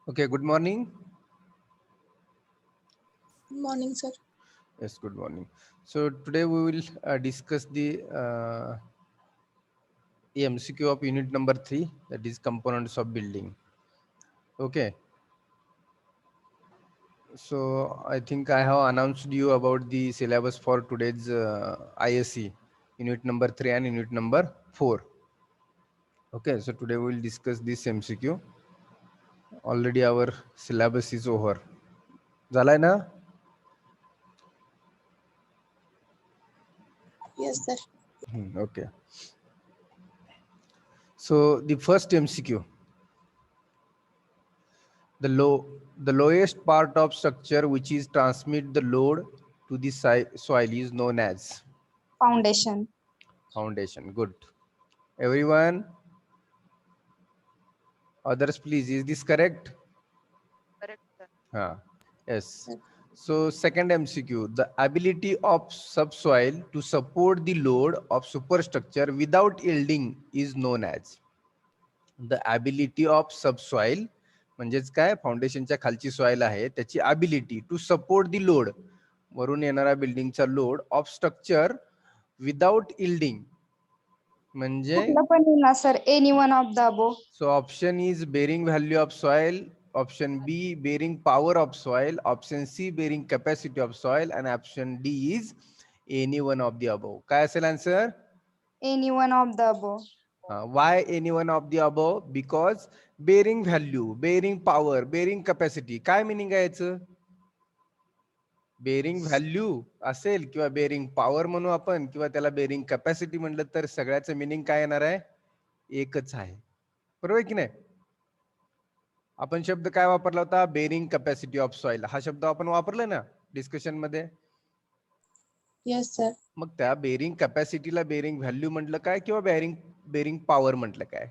Okay, good morning. Good morning, sir. Yes, good morning. So today we will discuss the MCQ of unit number 3, that is components of building. Okay. So I think I have announced you about the syllabus for today's ISC, unit number 3 and unit number 4. Okay, so today we will discuss this MCQ. Already our syllabus is over. Zalai na? Yes, sir. Okay. So the first MCQ. The lowest part of structure which is transmit the load to the soil is known as Foundation. foundation. Good. Everyone, others please, is this correct? Correct, sir. Yes. Sir. So second MCQ, the ability of subsoil to support the load of superstructure without yielding is known as the ability of subsoil, म्हणजेच काय, फाउंडेशनच्या खालची soil आहे त्याची ability to support the load, वरून येणारा बिल्डिंगचा load of structure without yielding, म्हणजे कुठलं पण येईल sir, any one of the above. So option is bearing value of soil, option B bearing power of soil, option C bearing capacity of soil आणि option D is any one of the above. काय असेल answer? Any one of the above. Why any one of the above? Because bearing value, bearing power, bearing capacity. काय meaning आहे याचं? Bearing value असेल किंवा bearing power म्हणू आपण किंवा त्याला बेरिंग कॅपॅसिटी म्हणलं तर सगळ्याचं मिनिंग काय येणार आहे? एकच आहे. बरोबर की नाही? आपण शब्द काय वापरला होता? Bearing capacity of soil. हा शब्द आपण वापरला ना डिस्कशन मध्ये. Yes, sir. मग त्या बेरिंग कॅपॅसिटीला बेरिंग व्हॅल्यू म्हटलं काय किंवा बेरिंग पॉवर म्हटलं काय,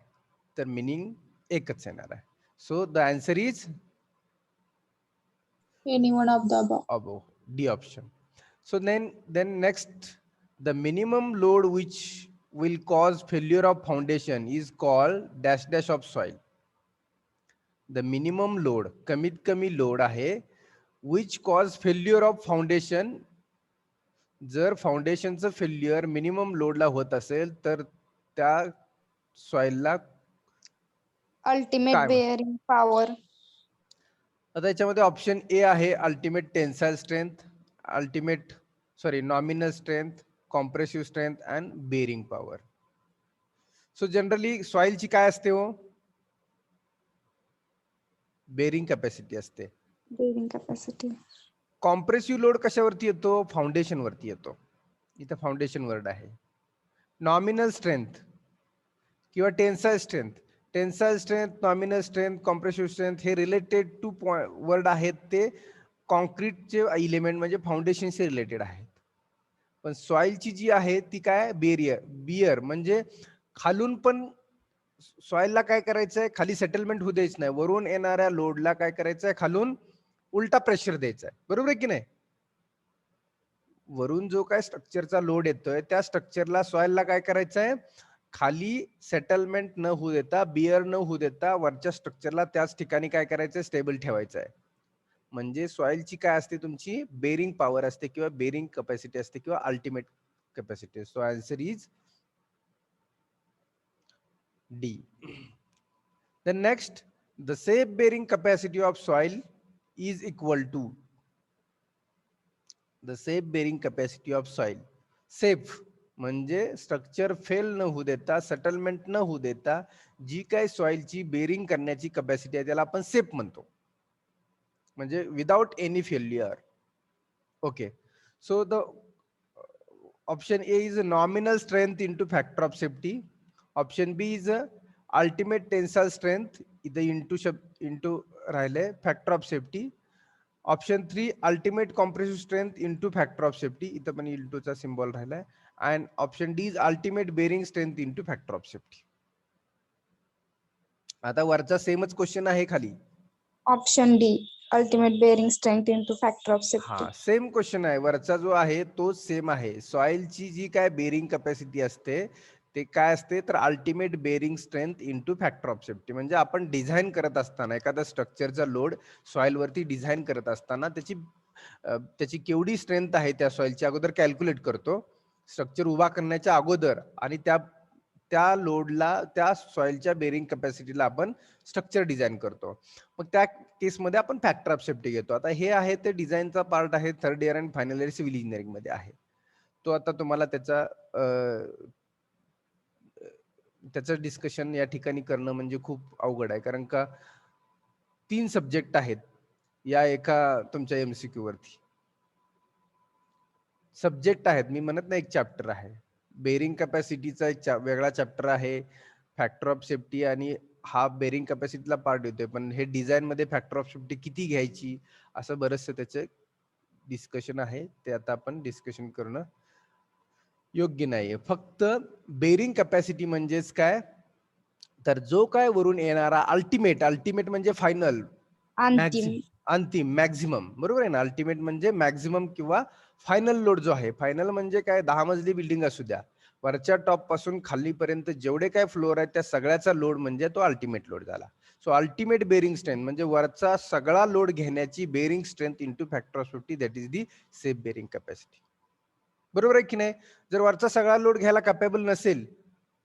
तर मिनिंग एकच येणार आहे. So the answer is Any one of the above. above, D option. So then next, the minimum load which will cause failure of foundation is called dash dash of soil. The minimum load, कमीत कमी load आहे, which cause failure of foundation. जर फाउंडेशनचं failure minimum लोडला होत असेल तर त्या सॉइलला अल्टिमेट काय? Bearing power. आता याच्यामध्ये ऑप्शन ए आहे ultimate tensile strength, nominal strength, compressive strength and bearing power. So generally सॉइलची काय असते हो? बेरिंग कॅपॅसिटी असते. Bearing capacity. कॉम्प्रेसिव्ह लोड कशावरती येतो? फाउंडेशन वरती येतो. इथं फाउंडेशन वर्ड आहे. नॉमिनल स्ट्रेंथ किंवा tensile strength, nominal strength, compressive strength हे रिलेटेड टू वर्ड आहेत, ते कॉन्क्रीटचे इलिमेंट म्हणजे फाउंडेशनशी रिलेटेड आहेत. पण सॉइलची जी आहे ती काय? बियर म्हणजे खालून पण सॉइलला काय करायचंय? खाली सेटलमेंट होऊ द्यायचं नाही, वरून येणाऱ्या लोडला काय करायचंय? खालून उलटा प्रेशर द्यायचा आहे. बरोबर आहे की नाही? वरून जो काय स्ट्रक्चरचा लोड येतोय त्या स्ट्रक्चरला सॉइलला काय करायचंय? खाली सेटलमेंट न होऊ देता, बियर न होऊ देता वरच्या स्ट्रक्चरला त्याच ठिकाणी काय करायचंय? स्टेबल ठेवायचं आहे. म्हणजे सॉइलची काय असते? तुमची बेरिंग पॉवर असते किंवा बेरिंग कॅपॅसिटी असते किंवा ultimate capacity. So answer is D. Then next, the safe bearing capacity of soil is equal to the safe bearing capacity of soil. Safe म्हणजे स्ट्रक्चर फेल न होऊ देता, सेटलमेंट न होऊ देता जी काय सॉइलची बेरिंग करण्याची कॅपॅसिटी आहे त्याला आपण सेफ म्हणतो, म्हणजे without any failure. Okay. So the option A is nominal strength into factor of safety. Option B is ultimate tensile strength, इथं इंटू राहिले factor of safety. Option 3 ultimate compressive strength into factor of safety, इथं पण इंटूचा symbol राहिलाय. And option D is ultimate bearing strength into factor of safety. आता वरचा सेमच question आहे खाली. Option D ultimate bearing strength into factor of safety. हा सेम क्वेश्चन आहे, वरचा जो आहे तो सेम आहे. सॉइलची जी काय बेरिंग कॅपॅसिटी असते ते काय असते तर ultimate bearing strength into factor of safety. म्हणजे आपण डिझाईन करत असताना एखादा स्ट्रक्चरचा लोड सॉइल वरती डिझाईन करत असताना त्याची केवढी स्ट्रेंथ आहे त्या सॉइलच्या अगोदर कॅल्क्युलेट करतो स्ट्रक्चर उभा करण्याच्या अगोदर, आणि त्या लोडला त्या सॉइलच्या बेरिंग कॅपॅसिटीला आपण स्ट्रक्चर डिझाईन करतो. मग त्या केसमध्ये आपण फॅक्टर ऑफ सेफ्टी घेतो. आता हे आहे ते डिझाईनचा पार्ट आहे, थर्ड इयर आणि फायनल इयर सिव्हिल इंजिनिअरिंग मध्ये आहे. तो आता तुम्हाला त्याचं डिस्कशन या ठिकाणी करणं म्हणजे खूप अवघड आहे, कारण का 3 सब्जेक्ट आहेत या एका तुमच्या MCQ वरती. सब्जेक्ट आहेत, मी म्हणत नाही एक चॅप्टर आहे. बेरिंग कॅपॅसिटीचा एक वेगळा चॅप्टर आहे, फॅक्टर ऑफ सेफ्टी, आणि हा बेरिंग कॅपॅसिटीला पार्ट येतोय. पण हे डिझाईन मध्ये फॅक्टर ऑफ सेफ्टी किती घ्यायची असं बरचसं त्याचे डिस्कशन आहे. ते आता आपण डिस्कशन करणं योग्य नाहीये. फक्त बेरिंग कॅपॅसिटी म्हणजेच काय तर जो काय वरून येणारा अल्टिमेट म्हणजे फायनल, अंतिम. अंतिम मॅक्झिमम, बरोबर आहे ना. अल्टिमेट म्हणजे मॅक्झिमम किंवा फायनल लोड जो आहे. फायनल म्हणजे काय 10 मजली बिल्डिंग असू द्या, वरच्या टॉप पासून खालीपर्यंत जेवढे काय फ्लोअर आहेत त्या सगळ्याचा लोड म्हणजे तो अल्टिमेट लोड झाला. सो अल्टिमेट बेरिंग स्ट्रेंथ म्हणजे वरचा सगळा लोड घेण्याची bearing strength into factor of safety, that is the safe bearing capacity. बरोबर आहे की नाही. जर वरचा सगळा लोड घ्यायला कॅपेबल नसेल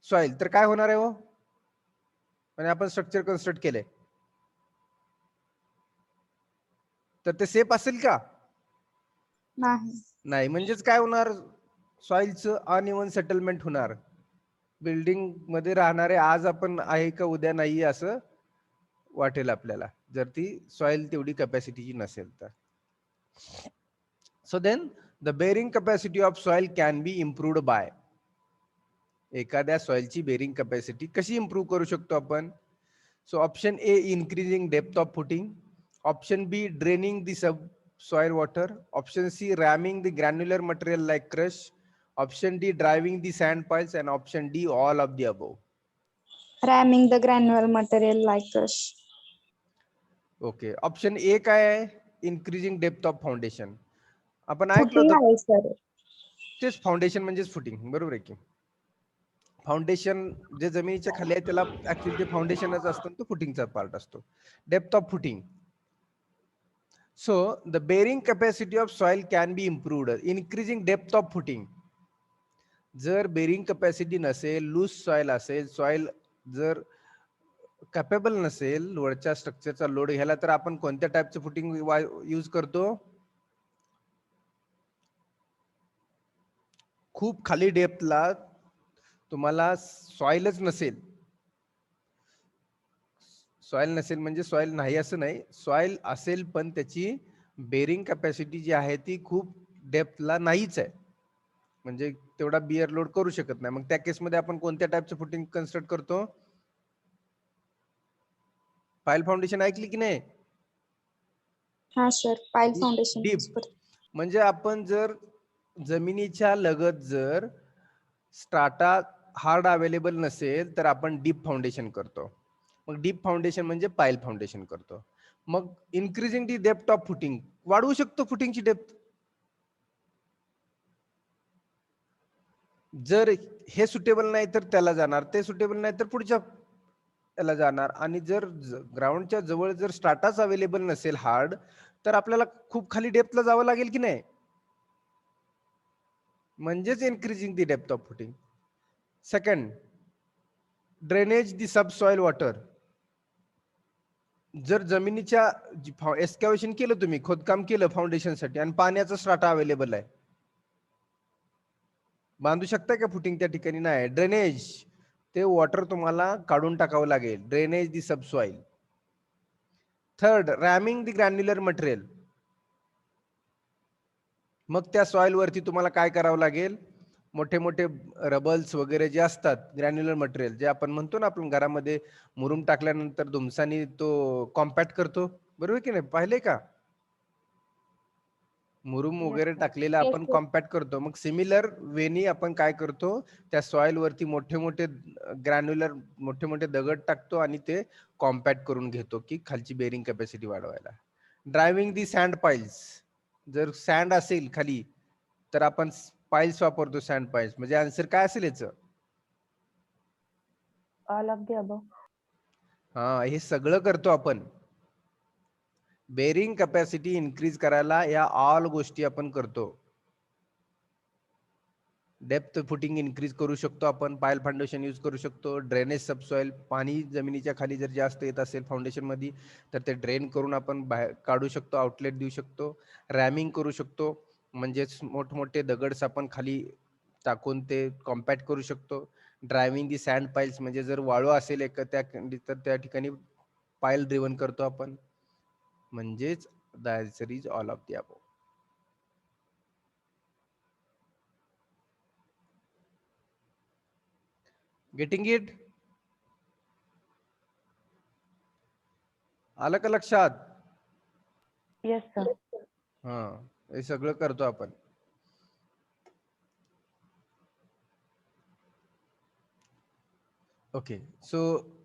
सॉइल तर काय होणार आहे हो, म्हणजे आपण स्ट्रक्चर कन्स्ट्रक्ट केले तर ते सेफ असेल का? नाही. म्हणजेच काय होणार, सॉइलचं अनइव्हन सेटलमेंट होणार. बिल्डिंग मध्ये राहणारे आज आपण आहे का उद्या नाही असं वाटेल आपल्याला, जर ती सॉइल तेवढी कॅपॅसिटीची नसेल तर. So then the bearing capacity of soil can be improved by. एखाद्या सॉइलची बेरिंग कॅपॅसिटी कशी इम्प्रूव्ह करू शकतो आपण? So option A, increasing depth of footing. Option B, draining the sub soil water. Option C, ramming the granular material like crush. Option D, driving the sand piles, and option D, all of the above. Ramming the granular material like crush. Okay. Option A काय आहे? Increasing depth of foundation. आपण ऐकलं Footing होतं आहे sir. तेच foundation म्हणजेच footing, बरोबर आहे की. फाउंडेशन जे जमिनीच्या खाली आहे त्याला ऍक्च्युअली ते फाउंडेशनच असतं, तो फुटिंगचा पार्ट असतो. Depth of footing. So the bearing capacity of soil can be improved, increasing depth of footing. जर बेरिंग कॅपॅसिटी नसेल, लूज सॉइल असेल, सॉइल जर कॅपेबल नसेल वरच्या स्ट्रक्चरचा लोड घ्यायला, तर आपण कोणत्या टाईपचं फुटिंग यूज करतो? खूप खाली डेप्थला तुम्हाला सॉइलच नसेल, सॉइल नसेल म्हणजे सॉइल नाही असं नाही, सॉइल असेल पण त्याची बेरिंग कॅपॅसिटी जी आहे ती खूप डेप्थला नाहीच आहे, म्हणजे तेवढा बिअर लोड करू शकत नाही. मग त्या केसमध्ये आपण कोणत्या टाईपचं फुटिंग कन्स्ट्रक्ट करतो? पाईल फाउंडेशन ऐकली की नाही? हा सर, पाईल फाउंडेशन डीप. म्हणजे आपण जर जमिनीच्या लगत जर स्ट्राटा हार्ड अवेलेबल नसेल तर आपण डीप फाउंडेशन करतो. मग डीप फाउंडेशन म्हणजे पाईल फाउंडेशन करतो. मग increasing the depth of footing, वाढवू शकतो फुटिंगची डेप्थ. जर हे सुटेबल नाही तर त्याला जाणार, ते सुटेबल नाही तर पुढच्या त्याला जाणार. आणि जर ग्राउंडच्या जवळ जर स्ट्राटाच अवेलेबल नसेल हार्ड, तर आपल्याला खूप खाली डेप्थला जावं लागेल की नाही, म्हणजेच increasing the depth of footing. Second, drainage the subsoil water. जर जमिनीच्या एक्सकॅव्हेशन केलं, तुम्ही खोदकाम केलं फाउंडेशनसाठी आणि पाण्याचा स्ट्राटा अवेलेबल आहे, बांधू शकता का फुटिंग त्या ठिकाणी? नाही. ड्रेनेज, ते वॉटर तुम्हाला काढून टाकावं लागेल. ड्रेनेज दी सबसॉइल. थर्ड, रॅमिंग दी ग्रॅन्युलर मटेरियल. मग त्या सॉइल वरती तुम्हाला काय करावं लागेल? मोठे मोठे रबल्स वगैरे जे असतात, ग्रॅन्युलर मटेरियल जे आपण म्हणतो ना, आपण घरामध्ये मुरुम टाकल्यानंतर धुमसानी तो कॉम्पॅक्ट करतो, बरोबर की नाही? पाहिले का? मुरुम वगैरे टाकलेला Yes, आपण sir. कॉम्पॅक्ट करतो. मग सिमिलर वेनी आपण काय करतो, त्या सॉइल वरती मोठे मोठे ग्रॅन्युलर मोठे मोठे दगड टाकतो आणि ते कॉम्पॅक्ट करून घेतो की खालची बेरिंग कॅपॅसिटी वाढवायला. ड्रायव्हिंग दी सँड पाईल्स. जर सँड असेल खाली तर आपण पाईल्स वापरतो, सँड पाईल्स. म्हणजे आन्सर काय असेल याचं? All of the above. हा, हे सगळं करतो आपण. बेरिंग कॅपॅसिटी इन्क्रीज करायला या ऑल गोष्टी आपण करतो. डेप्थ फुटिंग इन्क्रीज करू शकतो आपण, पायल फाउंडेशन यूज करू शकतो, ड्रेनेज सबसॉइल, पाणी जमिनीच्या खाली जर जास्त येत असेल फाउंडेशन मध्ये तर ते ड्रेन करून आपण बाहेर काढू शकतो, आउटलेट देऊ शकतो. रॅमिंग करू शकतो, म्हणजेच मोठमोठे दगड्स आपण खाली टाकून ते कॉम्पॅक्ट करू शकतो. ड्रायव्हिंग दी सँड पाइल्स, म्हणजे जर वाळू असेल तर त्या ठिकाणी पाईल ड्रिव्हन करतो आपण. म्हणजेच the answer is all of the above. Getting it? आलं का लक्षात? Yes sir. हा, हे सगळं करतो आपण. Okay, so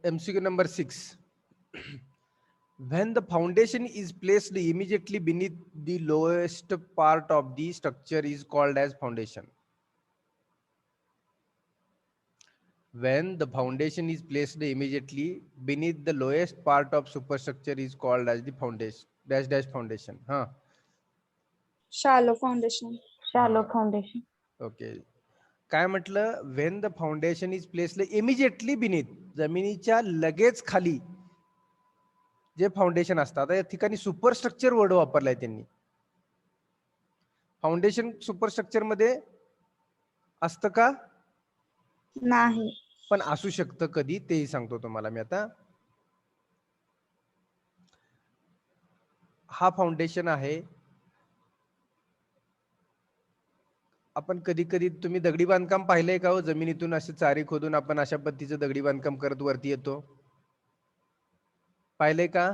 MCQ number 6. When the foundation is placed immediately beneath the lowest part of the structure is called as foundation. When the foundation is placed immediately beneath the lowest part of superstructure is called as the foundation dash foundation. Huh? Shallow foundation. Shallow हा. Foundation. Okay. काय म्हटलं? When the foundation is placed immediately beneath, जमिनीच्या लगेच खाली जे foundation असतात. या ठिकाणी सुपरस्ट्रक्चर वर्ड वापरलाय त्यांनी. फाउंडेशन सुपरस्ट्रक्चर मध्ये असतं का? नाही. पण असू शकतं कधी, तेही सांगतो तुम्हाला मी आता. हा फाउंडेशन आहे. आपण कधी कधी तुम्ही दगडी बांधकाम पाहिलंय का हो? जमिनीतून असे चारी खोदून आपण अशा पद्धतीचं दगडी बांधकाम करत वरती येतो, पाहिलंय का?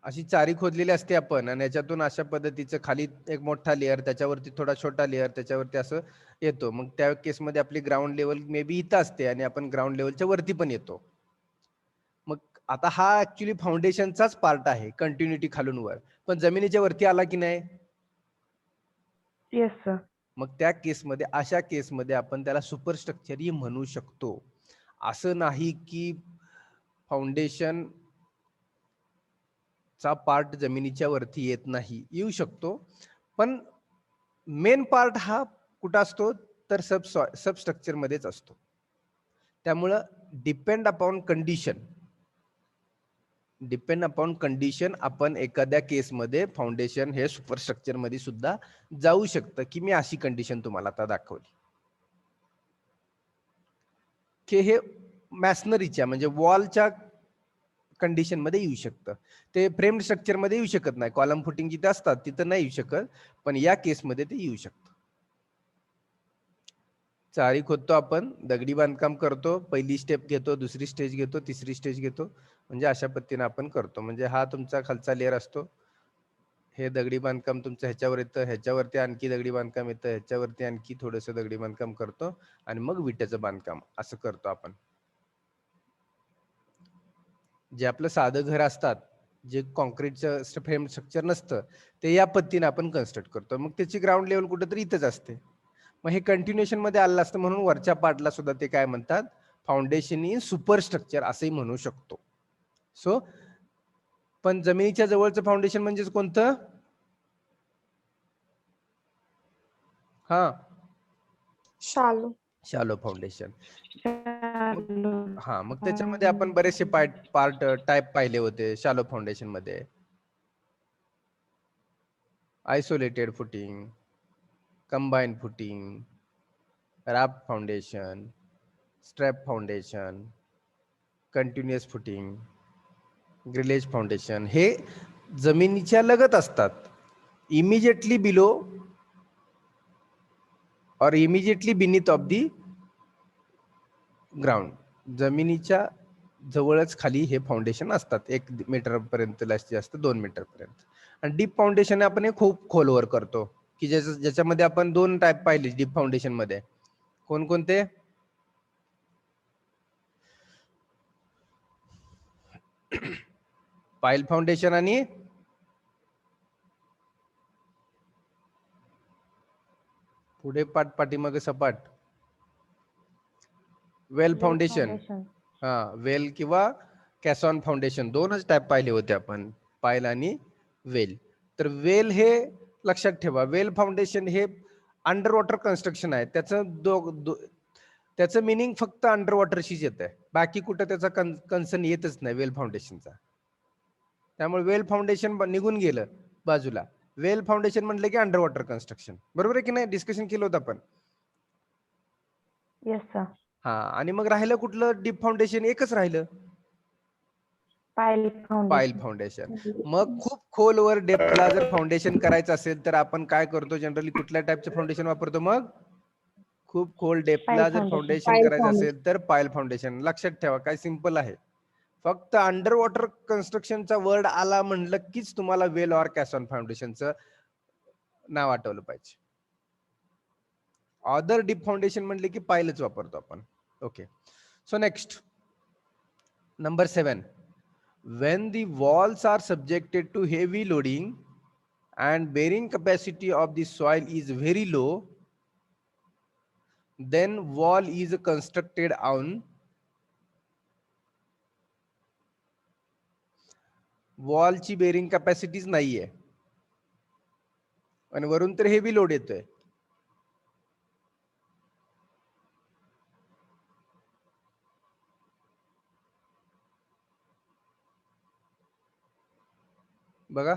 अशी चारी खोदलेली असते आपण आणि याच्यातून अशा पद्धतीचं खाली एक मोठा लेअर, त्याच्यावरती थोडा छोटा लेअर, त्याच्यावरती असं येतो. मग त्या केसमध्ये आपली ग्राउंड लेवल मे बी इथं असते आणि आपण ग्राउंड लेवलच्या वरती पण येतो. मग आता हा ऍक्च्युली फाउंडेशनचाच पार्ट आहे, कंटिन्युटी खालून वर, पण जमिनीच्या वरती आला की नाही? Yes sir. मग त्या केसमध्ये, अशा केसमध्ये आपण त्याला सुपरस्ट्रक्चरही म्हणू शकतो. असं नाही की फाउंडेशन चा पार्ट जमिनीच्या वरती येत नाही, येऊ शकतो, पण मेन पार्ट हा कुठं असतो तर सबस्ट्रक्चर मध्येच असतो. त्यामुळं डिपेंड अपॉन कंडिशन आपण एखाद्या केसमध्ये फाउंडेशन हे सुपरस्ट्रक्चर मध्ये सुद्धा जाऊ शकतं, की मी अशी कंडिशन तुम्हाला आता दाखवली की हे मॅसनरीच्या म्हणजे वॉलच्या कंडिशन मध्ये येऊ शकतं. ते फ्रेम स्ट्रक्चर मध्ये येऊ शकत नाही. कॉलम फुटिंग जिथे असतात तिथं नाही येऊ शकत, पण या केसमध्ये ते येऊ शकतं. चारी खोदतो आपण, दगडी बांधकाम करतो, पहिली स्टेप घेतो, दुसरी स्टेज घेतो, तिसरी स्टेज घेतो, म्हणजे अशा पद्धतीने आपण करतो. म्हणजे हा तुमचा खालचा लेअर असतो, हे दगडी बांधकाम तुमचं ह्याच्यावर येतं, ह्याच्यावरती आणखी दगडी बांधकाम येतं, ह्याच्यावरती आणखी थोडंसं दगडी बांधकाम करतो आणि मग विट्याचं बांधकाम असं करतो आपण. जे आपलं साधं घर असतात, जे कॉन्क्रीटचं फ्रेम स्ट्रक्चर नसतं, ते या पद्धतीने आपण कन्स्ट्रक्ट करतो. मग त्याची ग्राउंड लेवल कुठेतरी इथंच असते. मग हे कंटिन्युएशन मध्ये आलेलं असतं, म्हणून वरच्या पार्टला सुद्धा ते काय म्हणतात, फाउंडेशन इन सुपरस्ट्रक्चर असंही म्हणू शकतो. सो पण जमिनीच्या जवळचं फाउंडेशन म्हणजे कोणतं? हा, Shallow. Shallow foundation. शॅलो. हा, मग त्याच्यामध्ये आपण बरेचसे पार्ट टाइप पाहिले होते शॅलो फाउंडेशन मध्ये. Isolated footing, combined footing, raft foundation, strap foundation, continuous footing, grillage foundation. हे जमिनीच्या लगत असतात, immediately below or immediately beneath of the ground. जमिनीच्या जवळच खाली हे फाउंडेशन असतात, 1 मीटर पर्यंत, जास्त 2 मीटर पर्यंत. आणि डीप फाउंडेशन आपण हे खूप खोलवर करतो, की ज्याच्यामध्ये आपण 2 टाइप पाहिले डीप फाउंडेशन मध्ये. कोणकोणते? पाईल फाउंडेशन आणि पुढे पाठ, पाठीमागे सपाट. वेल Well फाउंडेशन. foundation. हा, वेल किंवा कॅसॉन फाउंडेशन दोनच टाईप पाहिले होते आपण, पायल आणि वेल. तर वेल हे लक्षात ठेवा, वेल फाउंडेशन हे अंडर वॉटर कन्स्ट्रक्शन आहे. त्याचं मिनिंग फक्त अंडर वॉटरशीच येत आहे, बाकी कुठं त्याचा कन्सर्न येतच नाही वेल फाउंडेशनचा. त्यामुळे वेल फाउंडेशन निघून गेलं बाजूला. वेल फाउंडेशन म्हटलं की अंडर वॉटर कन्स्ट्रक्शन. बरोबर आहे की नाही? डिस्कशन केलं होतं आपण. Yes, sir. हा, आणि मग राहिलं कुठलं? डीप फाउंडेशन एकच राहिलं, Pile पाईल foundation. फाउंडेशन. मग खूप खोलवर डेप्थला जर फाउंडेशन करायचं असेल तर आपण काय करतो? जनरली कुठल्या टाईपचं फाउंडेशन वापरतो? मग खूप खोल डेप्थला Pile जर foundation. फाउंडेशन करायचं असेल तर पाईल फाउंडेशन. लक्षात ठेवा, काय सिंपल आहे. फक्त अंडर वॉटर कन्स्ट्रक्शनचा वर्ड आला म्हणलं कीच तुम्हाला वेल ऑर कॅसॉन फाउंडेशनचं नाव आठवलं पाहिजे. अदर डीप फाउंडेशन म्हणले की पाईलच वापरतो आपण. Okay, so next number 7. When the walls are subjected to heavy loading and bearing capacity of the soil is very low, then wall is constructed on wall ची bearing capacities नाहीये आणि वरून तर heavy load येतोय. बघा,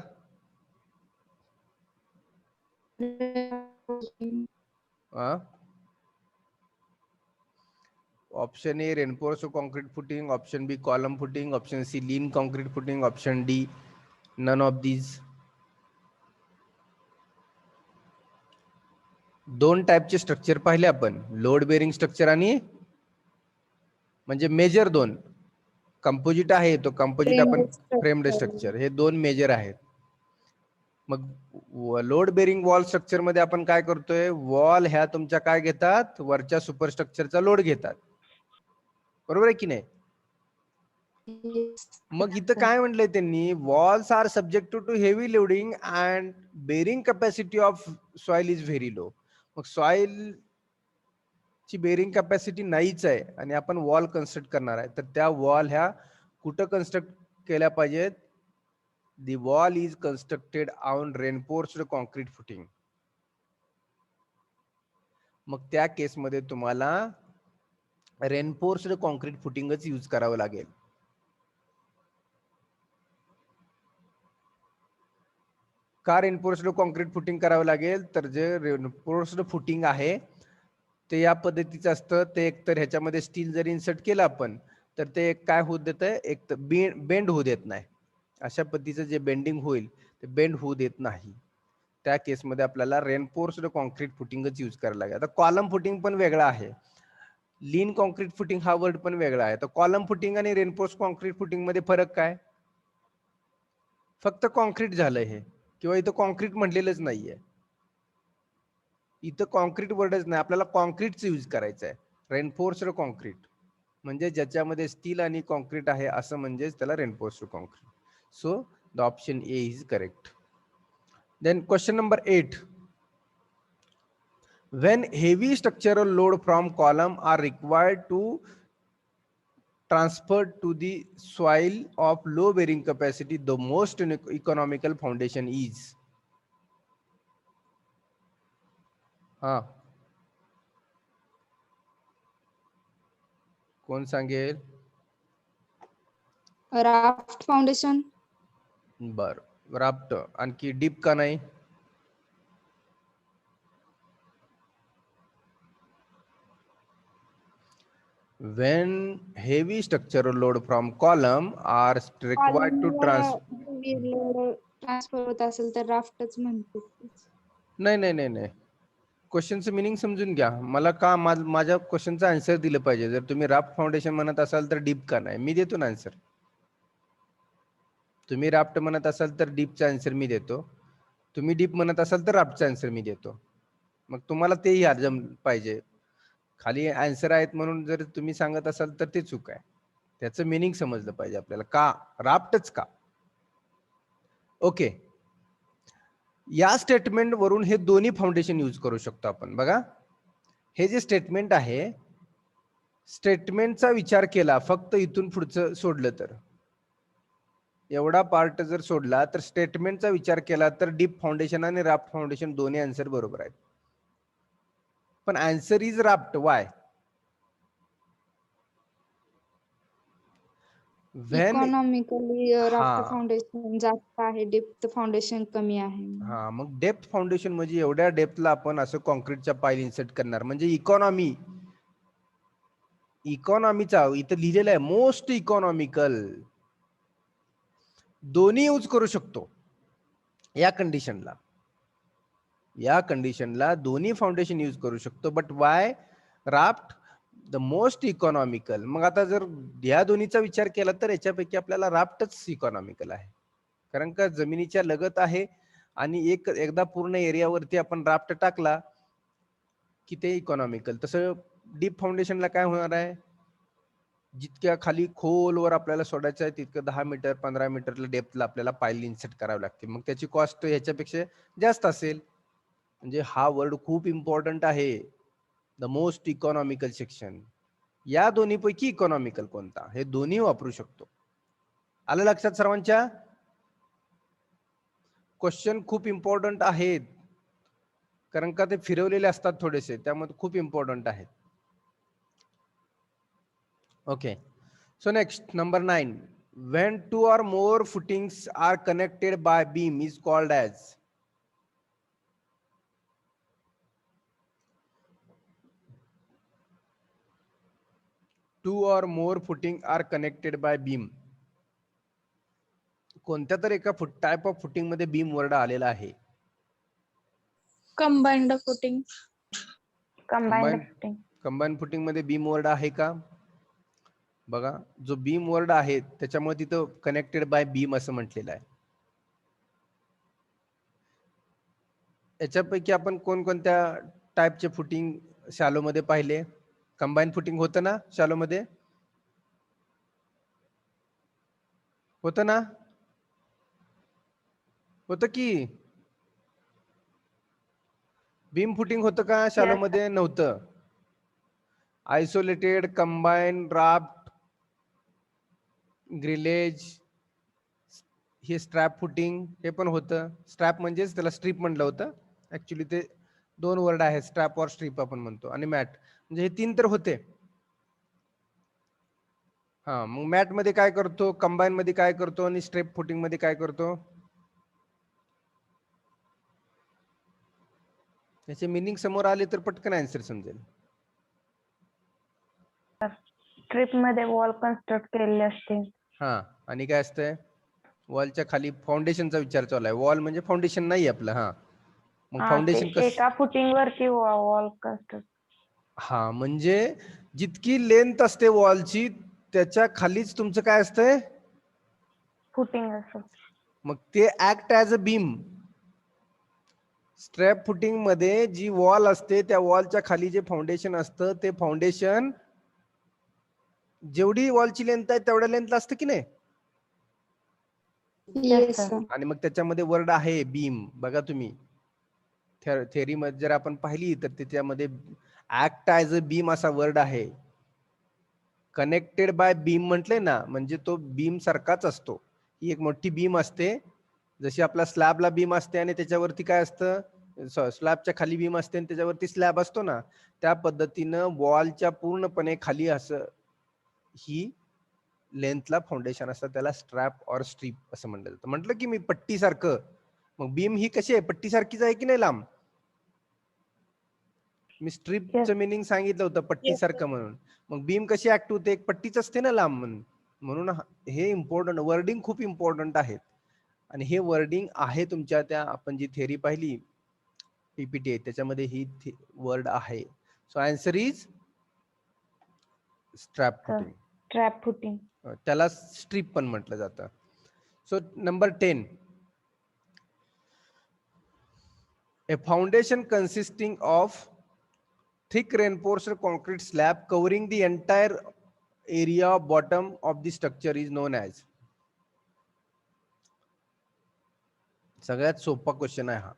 option A reinforced concrete footing, option B column footing, option C lean concrete footing, option D none of these. दोन टाईपचे structure पाहिले आपण, लोड बेरिंग स्ट्रक्चर आणि म्हणजे मेजर दोन. कंपोजिट आहे तो, कंपोजिट आपण फ्रेम्ड स्ट्रक्चर, हे दोन मेजर आहेत. मग लोड बेरिंग वॉल स्ट्रक्चर मध्ये आपण काय करतोय? वॉल ह्या तुमच्या काय घेतात? वरच्या सुपरस्ट्रक्चरचा लोड घेतात. बरोबर आहे की नाही? मग इथं काय म्हटलंय त्यांनी? Walls are subject to heavy loading and bearing capacity of soil is very low. मग सॉइल ची बेरिंग कॅपॅसिटी नाहीच आहे आणि आपण वॉल कन्स्ट्रक्ट करणार आहे, तर त्या वॉल ह्या कुठं कन्स्ट्रक्ट केल्या पाहिजेत? The wall is constructed on reinforced concrete footing. मग त्या केसमध्ये तुम्हाला रेनफोर्स्ड कॉन्क्रीट फुटिंगच यूज करावं लागेल. का रेनफोर्स्ड कॉन्क्रीट फुटिंग करावं लागेल? तर जे रेनफोर्स्ड फुटिंग आहे ते या पद्धतीचं असतं. ते एकतर ह्याच्यामध्ये स्टील जर इन्सर्ट केलं आपण तर ते काय होऊ देत आहे? एक तर बेंड होऊ देत नाही. अशा पद्धतीचं जे बेंडिंग होईल ते बेंड होऊ देत नाही. त्या केसमध्ये आपल्याला रेनफोर्स्ड कॉन्क्रीट फुटिंगच यूज करायला लागेल. आता कॉलम फुटिंग पण वेगळा आहे, लीन कॉन्क्रीट फुटिंग हा वर्ड पण वेगळा आहे. तर कॉलम फुटिंग आणि रेनफोर्स्ड कॉन्क्रीट फुटिंग मध्ये फरक काय? फक्त कॉन्क्रीट झालंय हे, किंवा इथं कॉन्क्रीट म्हटलेलंच नाहीये. इथं कॉन्क्रीट वर्डच नाही, आपल्याला कॉन्क्रीटचं यूज करायचं आहे. रेनफोर्स्ड कॉन्क्रीट म्हणजे ज्याच्यामध्ये स्टील आणि कॉन्क्रीट आहे असं, म्हणजेच त्याला reinforced concrete. So the option A is correct. Then question number 8. When heavy structural load from column are required to transfer to the soil of low bearing capacity, the most economical foundation is. हाँ, कौन सांगेल? Raft foundation. बर, raft. आणखी deep का नाही? When heavy structural load from column are required to transfer होत असेल तर राफ्टच म्हणतो. नाही नाही नाही नाही, क्वेश्चनचं मिनिंग समजून घ्या. मला का माझ्या क्वेश्चनचा आन्सर दिलं पाहिजे. जर तुम्ही राफ्ट फाउंडेशन म्हणत असाल तर डीप का नाही, मी देतो ना आन्सर. तुम्ही राफ्ट म्हणत असाल तर डीपचा आन्सर मी देतो, तुम्ही डीप म्हणत असाल तर राफ्टचा आन्सर मी देतो. मग तुम्हाला तेही अर्जम पाहिजे. खाली आन्सर आहेत म्हणून जर तुम्ही सांगत असाल तर ते चूक आहे. त्याचं मिनिंग समजलं पाहिजे आपल्याला, का राफ्टच का. ओके, या स्टेटमेंट वरून हे दोन्ही फाउंडेशन यूज करू शकतो आपण. बघा, हे जे स्टेटमेंट आहे, स्टेटमेंटचा विचार केला फक्त इथून पुढचं सोडलं तर, एवढा पार्ट जर सोडला तर स्टेटमेंटचा विचार केला तर डीप फाउंडेशन आणि राफ्ट फाउंडेशन दोन्ही आन्सर बरोबर आहेत. पण answer is raft. Y? When economically raft हा फाउंडेशन जास्त आहे, डेप्थ फाउंडेशन कमी आहे. हा मग डेप्थ फाउंडेशन म्हणजे एवढ्या डेप्थला आपण असं कॉन्क्रीटच्या पाईल इन्सर्ट करणार म्हणजे इकॉनॉमीचा इथं लिहिलेलं आहे मोस्ट इकॉनॉमिकल. दोन्ही यूज करू शकतो या कंडिशनला दोन्ही फाउंडेशन यूज करू शकतो. But why raft the most economical? मग आता जर या दोन्हीचा विचार केला तर याच्यापैकी आपल्याला राफ्टच इकॉनॉमिकल आहे, कारण का जमिनीच्या लगत आहे आणि एकदा पूर्ण एरियावरती आपण राफ्ट टाकला की ते इकॉनॉमिकल. तसं डीप फाउंडेशनला काय होणार आहे, जितक्या खाली खोलवर आपल्याला सोडायचं आहे तितकं 10 मीटर 15 मीटरला डेप्थला आपल्याला पाईल इन्सर्ट करावी लागते. मग त्याची कॉस्ट ह्याच्यापेक्षा जास्त असेल. म्हणजे हा वर्ड खूप इम्पॉर्टंट आहे, द मोस्ट इकॉनॉमिकल सेक्शन. या दोन्हीपैकी इकॉनॉमिकल कोणता, हे दोन्ही वापरू शकतो. आलं लक्षात सर्वांच्या? क्वेश्चन खूप इम्पॉर्टंट आहेत, कारण का ते फिरवलेले असतात थोडेसे, त्यामुळे खूप इम्पॉर्टंट आहेत. Okay, so next, number 9. When two or more footings are connected by beam is called as? Two or more footing are connected by beam. कोणत्या तर एका टाइप ऑफ फुटिंग मध्ये बीम वर्ड आलेला आहे. Combined footing. Combined footing. Combine footing मध्ये beam word आहे का? बघा, जो बीम वर्ड आहे त्याच्यामुळे तिथं कनेक्टेड बाय बीम असं म्हटलेलं आहे. याच्यापैकी आपण कोणकोणत्या टाइपचे फुटिंग शॅलो मध्ये पाहिले? कंबाईन फुटिंग होतं ना शॅलो मध्ये? होतं ना? होतं की? बीम फुटिंग होतं का शॅलो Yes, मध्ये? नव्हतं. आयसोलेटेड, कंबाईन, राफ्ट, ग्रिलेज, हे स्ट्रॅप फुटिंग हे पण होतं. स्ट्रॅप म्हणजेच त्याला स्ट्रीप म्हणलं होतं, ऍक्च्युली ते दोन वर्ड आहेत, स्ट्रॅप और स्ट्रीप आपण म्हणतो, आणि मॅट, म्हणजे हे तीन तर होते. हा, मग मॅट मध्ये काय करतो, कंबाईन मध्ये काय करतो आणि स्ट्रेप फुटिंग मध्ये काय करतो? त्याचे मिनिंग समोर आले तर पटकन आन्सर समजेल. स्ट्रिप मध्ये वॉल कन्स्ट्रक्ट केलेले असते. हा, आणि काय असतंय? वॉलच्या खाली फाउंडेशनचा विचार चालू आहे. वॉल म्हणजे फाउंडेशन नाही आपलं. हा, मग हा, ते फाउंडेशन एका फुटिंग वरती वॉल कन्स्ट्रक्ट. हा, म्हणजे जितकी लेंथ असते वॉलची त्याच्या खालीच तुमचं काय असतंय? फुटिंग असं. मग ते act as a beam. Strap footing मध्ये जी वॉल असते त्या वॉलच्या खाली जे फाउंडेशन असतं ते फाउंडेशन जेवढी वॉलची लेंथ आहे तेवढ्या लेंथला असतं की नाही? Yes sir. सर. आणि मग त्याच्यामध्ये वर्ड आहे बीम. बघा तुम्ही थेअरी मध्ये जर आपण पाहिली तर त्याच्यामध्ये ऍक्ट ऍज अ बीम असा वर्ड आहे. कनेक्टेड बाय बीम म्हटले ना, म्हणजे तो बीम सारखाच असतो. ही एक मोठी बीम असते, जशी आपला स्लॅबला बीम असते आणि त्याच्यावरती काय असतं, स्लॅबच्या खाली बीम असते आणि त्याच्यावरती स्लॅब असतो ना, त्या पद्धतीनं वॉलच्या पूर्णपणे खाली असं ही लेंथला फाउंडेशन असतं, त्याला स्ट्रॅप और स्ट्रीप असं म्हटलं जातं. म्हटलं की मी पट्टी सारखं. मग बीम ही कशी आहे, पट्टी सारखीच आहे की नाही लांब? मी स्ट्रीपचं मिनिंग सांगितलं होतं पट्टी सारखं म्हणून. मग बीम कशी ऍक्ट होते, एक पट्टीच असते ना लांब म्हणून. म्हणून हे इम्पॉर्टंट वर्डिंग खूप इम्पॉर्टंट आहेत, आणि हे वर्डिंग आहे तुमच्या त्या आपण जी थेअरी पाहिली पीपीटी त्याच्यामध्ये ही वर्ड आहे. So answer is strap footing. Trap footing. त्याला स्ट्रीप पण म्हटलं जातं. So number 10, a foundation consisting of thick reinforced concrete slab covering the entire area bottom of the structure is known as? सगळ्यात सोपा question आहे हा.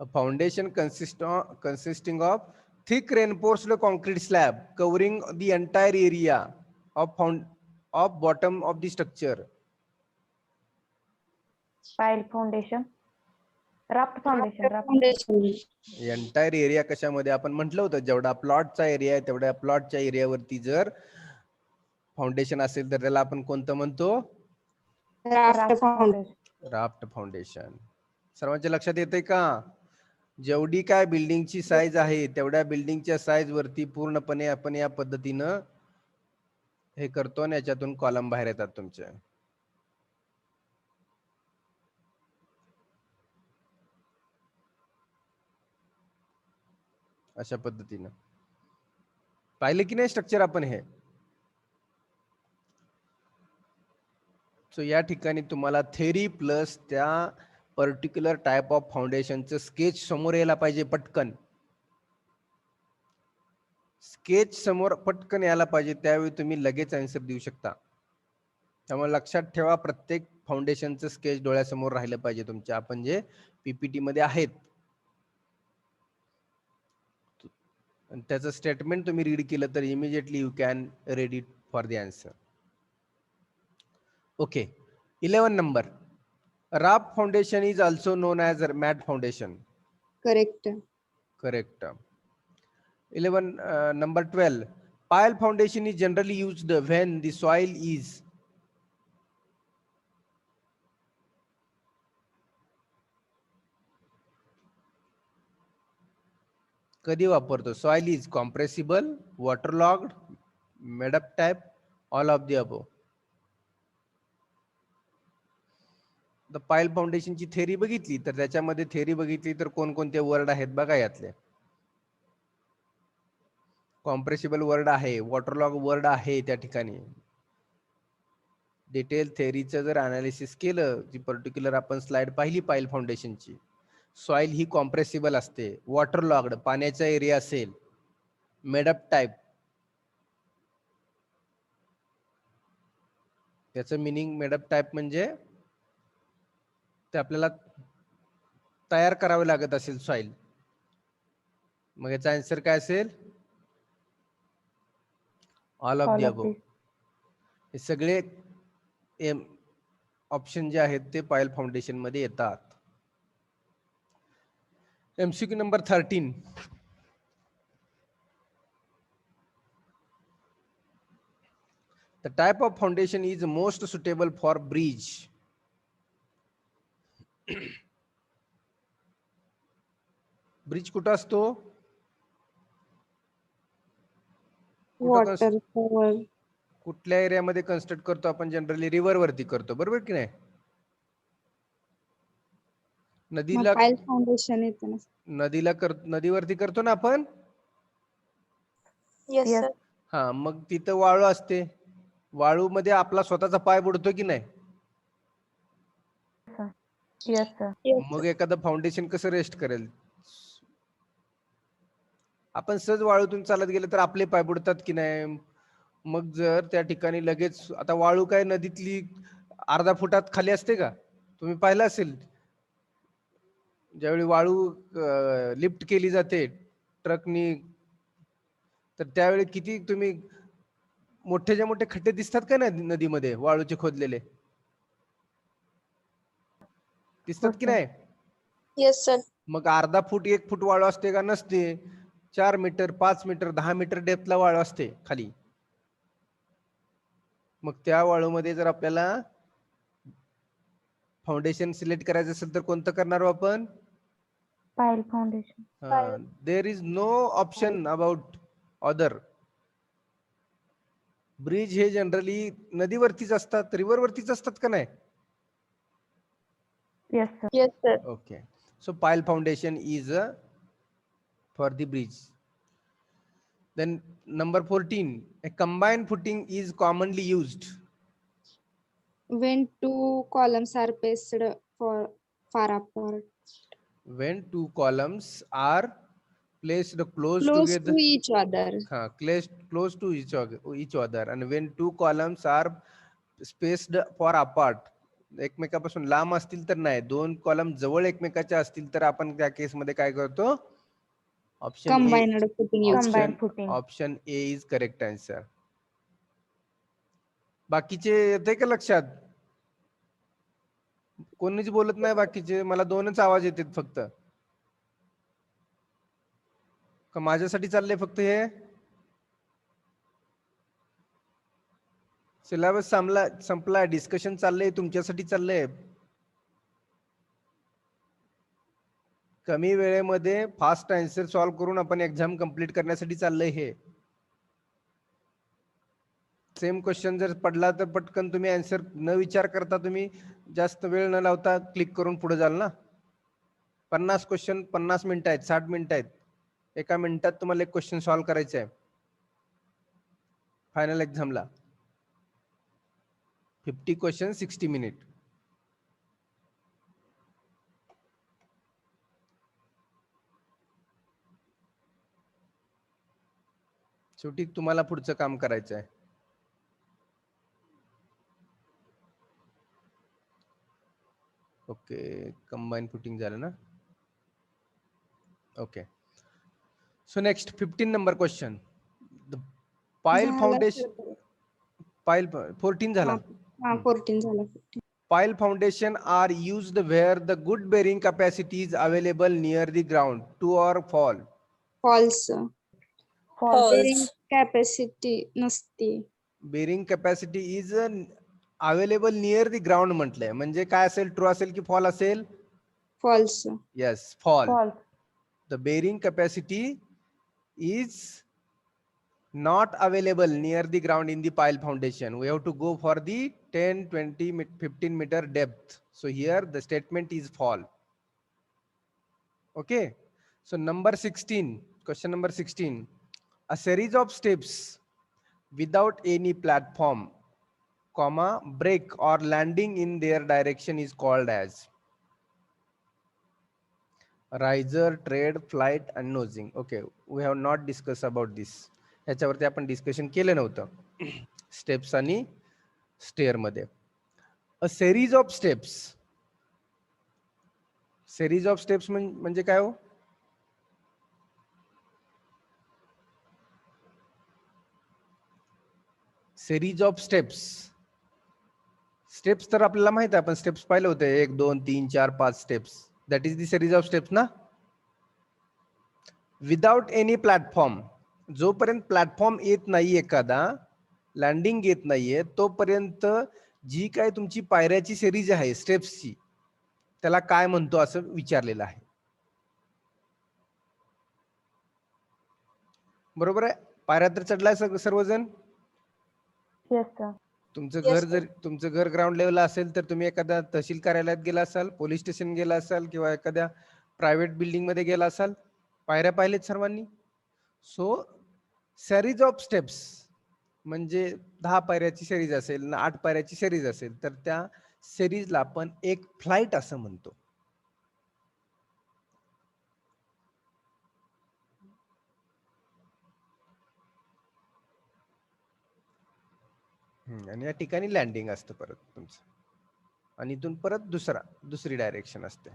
A foundation consisting of thick reinforced concrete slab covering the entire area of bottom of the structure. Payal foundation, raft foundation, raft Foundation. Entire area कशामध्ये आपण म्हटलं होतं जेवढा प्लॉटचा area आहे तेवढ्या प्लॉटच्या एरियावरती जर फाउंडेशन असेल तर त्याला आपण कोणतं म्हणतो? Raft foundation. Raft foundation. सर्वांच्या लक्षात येते का? जेवढी काय बिल्डिंगची साईज आहे तेवढ्या बिल्डिंगच्या साईज वरती पूर्णपणे आपण या पद्धतीनं हे करतो आणि याच्यातून कॉलम बाहेर येतात तुमचे. अशा पद्धतीनं पाहिलं की नाही स्ट्रक्चर आपण हे. सो या ठिकाणी तुम्हाला थेरी प्लस त्या पर्टिक्युलर टाइप ऑफ फाउंडेशनचं स्केच समोर यायला पाहिजे पटकन. स्केच समोर पटकन यायला पाहिजे त्यावेळी तुम्ही लगेच आन्सर देऊ शकता. त्यामुळे लक्षात ठेवा प्रत्येक फाउंडेशनचं स्केच डोळ्यासमोर राहिलं पाहिजे तुमच्या. आपण जे पीपीटी मध्ये आहेत आणि त्याचं स्टेटमेंट तुम्ही रीड केलं तर immediately you can read it for the answer. Okay. 11 number. Raft foundation is also known as mat foundation. Correct. Correct. 11 number 12. Pile foundation is generally used when the soil is कधी वापरतो? Soil is compressible, waterlogged, made up type, all of the above. The पाईल फाउंडेशनची theory बघितली तर त्याच्यामध्ये theory बघितली तर कोणकोणते word आहेत बघा यातले. कॉम्प्रेसिबल वर्ड आहे, वॉटरलॉग वर्ड आहे त्या ठिकाणी. डिटेल थेरीचं जर अनालिसिस केलं जी पर्टिक्युलर आपण स्लाइड पाहिली पाईल फाउंडेशनची, सॉइल ही कॉम्प्रेसिबल असते, वॉटरलॉग्ड पाण्याचा एरिया असेल, मेडअप टाइप. त्याचं मिनिंग मेडअप टाइप म्हणजे ते आपल्याला तयार करावे लागत असेल सॉइल. मग याचा आन्सर काय असेल? All of the above. हे सगळे ऑप्शन जे आहेत ते पायल फाउंडेशन मध्ये येतात. MCQ number 13. The type of foundation is most suitable for bridge. Bridge कुठं असतो? Water cover. कुठल्या एरियामध्ये कन्स्ट्रक्ट करतो आपण? जनरली रिव्हर वरती करतो, बरोबर की नाही? नदीला Pile foundation येते ना. नदीवरती करतो ना आपण. Yes, Yes. sir. हा, मग तिथं वाळू असते. वाळू मध्ये आपला स्वतःचा पाय बुडतो की नाही? Yes sir. Yes, मग एखादं फाउंडेशन कसं रेस्ट करेल? आपण सहज वाळूतून चालत गेले तर आपले पाय बुडतात की नाही? मग जर त्या ठिकाणी लगेच आता वाळू काय नदीतली अर्धा फुटात खाली असते का? तुम्ही पाहिलं असेल ज्यावेळी वाळू लिफ्ट केली जाते ट्रकनी तर त्यावेळी किती तुम्ही मोठेच्या मोठे खड्डे दिसतात का नाही नदीमध्ये वाळूचे खोदलेले? दिसतात की नाही? yes, sir. मग अर्धा फूट 1 फूट वाळू असते का? नसते. 4 मीटर 5 मीटर 10 मीटर डेप्थला वाळू असते खाली. मग त्या वाळूमध्ये जर आपल्याला फाउंडेशन सिलेक्ट करायचं असेल तर कोणतं करणार आपण? Pile foundation. There is no option about other. Bridge हे जनरली नदीवरतीच असतात, रिव्हर वरतीच असतात का नाही? Yes sir. Yes, sir. Okay, so pile foundation is for the bridge. Then number 14, a combined footing is commonly used. When two columns are placed far apart. When two columns are placed close Close together. to each other. Close to each other, and when two columns are spaced far apart. एकमेकापासून लांब असतील तर नाही, दोन column जवळ एकमेकाच्या असतील तर आपण त्या केसमध्ये काय करतो, option Combined footing use. Combined footing. Option A is correct answer. बाकीचे येते का लक्षात? कोणीच बोलत नाही बाकीचे, मला दोनच आवाज येतात फक्त. का माझ्यासाठी चाललंय फक्त हे? सिलेबस संपला, डिस्कशन चाललंय, तुमच्यासाठी चाललंय. कमी वेळेमध्ये फास्ट आन्सर सॉल्व्ह करून आपण एक्झाम कंप्लीट करण्यासाठी चाललंय हे. सेम क्वेश्चन जर पडला तर पटकन तुम्ही आन्सर न विचार करता तुम्ही जास्त वेळ न लावता क्लिक करून पुढे जाल ना. 50 क्वेश्चन 50 मिनिटं आहेत, 60 मिनिटं आहेत. एका मिनिटात तुम्हाला एक क्वेश्चन सॉल्व्ह करायचं आहे फायनल एक्झामला. 50 question 60 minute. शेवटी तुम्हाला पुढचं काम करायचं आहे. ओके, कंबाईन फुटिंग झालं ना. Okay, so next 15 number question. पाईल झालं फाउंडेशन, sir. पाईल 14 झाला. हा 14 झालं. Pile foundation are used where the good bearing capacity is available near the ground. True or false? False. False. Bearing capacity नसते. Bearing capacity is available near the ground म्हटलंय, म्हणजे काय असेल, ट्रू असेल की फॉल असेल? False. Yes, fall. False. The bearing capacity is not available near the ground in the pile foundation. We have to go for the 10, 20, 15 meter depth. So here the statement is false. Okay, so number 16, question number 16. A series of steps without any platform, comma, break or landing in their direction is called as riser, tread, flight and nosing. Okay, we have not discussed about this. ह्याच्यावरती आपण discussion केलं नव्हतं steps आणि stair मध्ये. A series of steps, series of steps म्हणजे काय हो? Series of steps, steps तर आपल्याला माहित आहे, आपण स्टेप्स पाहिले होते, 1 2 3 4 5 steps. That is the series of steps ना. विदाउट एनी प्लॅटफॉर्म, जोपर्यंत प्लॅटफॉर्म येत नाही, एखादा लँडिंग येत नाहीये, तोपर्यंत जी काय तुमची पायऱ्याची सेरीज आहे स्टेप्सची, त्याला काय म्हणतो असं विचारलेलं आहे. बरोबर आहे? पायऱ्या तर चढलाय सर्वजण. Yes, sir. तुमचं घर ग्राउंड लेवलला असेल तर तुम्ही एखाद्या तहसील कार्यालयात गेला असाल, पोलीस स्टेशन गेला असाल किंवा एखाद्या प्रायव्हेट बिल्डिंग मध्ये गेला असाल, पायऱ्या पाहिलेत सर्वांनी. सो सेरीज ऑफ स्टेप्स म्हणजे 10 पायऱ्याची सेरीज असेल, 8 पायऱ्याची सेरीज असेल, तर त्या सेरीजला आपण एक फ्लाइट असं म्हणतो. आणि या ठिकाणी लँडिंग असतं परत तुमचं, आणि इथून परत दुसरी डायरेक्शन असते.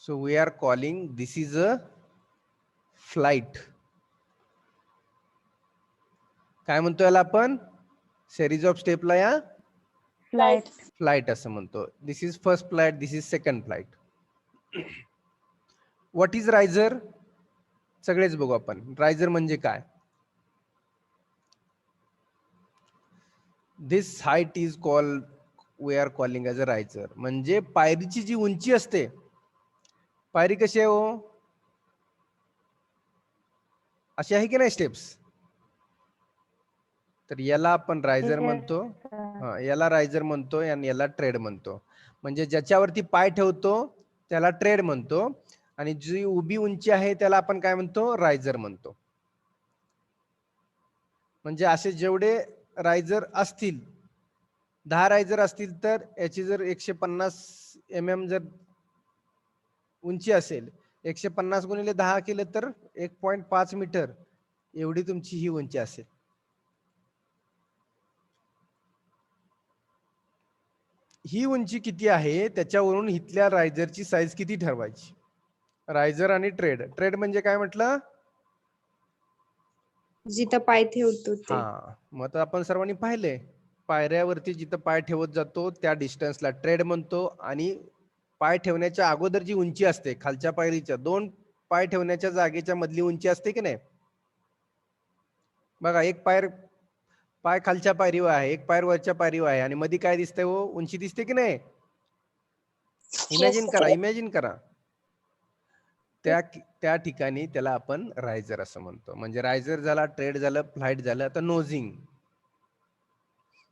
So we are calling this is a flight. काय म्हणतो याला आपण? सेरीज ऑफ स्टेपला या Flight. फ्लाइट असं म्हणतो. This is first flight, this is second flight. What is riser? सगळेच बघू आपण. रायझर म्हणजे काय? This height is called, we are calling as a riser. म्हणजे पायरीची जी उंची असते, पायरी कशी आहे हो? अशी आहे की नाही स्टेप्स? तर याला आपण रायझर Yes, म्हणतो. sir. याला रायझर म्हणतो आणि याला ट्रेड म्हणतो. म्हणजे ज्याच्यावरती पाय ठेवतो त्याला ट्रेड म्हणतो, आणि जी उभी उंची आहे त्याला आपण काय म्हणतो? रायझर म्हणतो. म्हणजे असे जेवढे रायझर असतील, 10 रायझर असतील, तर याची जर 150 mm जर उंची असेल, 150 गुणिले 10 केलं तर 1.5 मीटर एवढी तुमची ही उंची असेल. ही उंची किती आहे त्याच्यावरून इथल्या रायझरची साईज किती ठरवायची. रायझर आणि ट्रेड. ट्रेड म्हणजे काय म्हटलं? जिथं पाय ठेवतो ते. हा, मग आता आपण सर्वांनी पाहिलंय, पायऱ्यावरती जिथं पाय ठेवत जातो त्या डिस्टन्सला ट्रेड म्हणतो. आणि पाय ठेवण्याच्या अगोदर जी उंची असते खालच्या पायरीच्या 2 पाय ठेवण्याच्या जागेच्या मधली उंची असते की नाही. बघा, एक पाय खालच्या पायरीवर आहे, एक पाय वरच्या पायरीवर आहे, आणि मध्ये काय दिसतंय हो, उंची दिसते की नाही. इमॅजिन करा. त्या ठिकाणी त्याला आपण रायझर असं म्हणतो. म्हणजे रायझर झाला, ट्रेड झालं, फ्लाइट झालं. आता नोझिंग.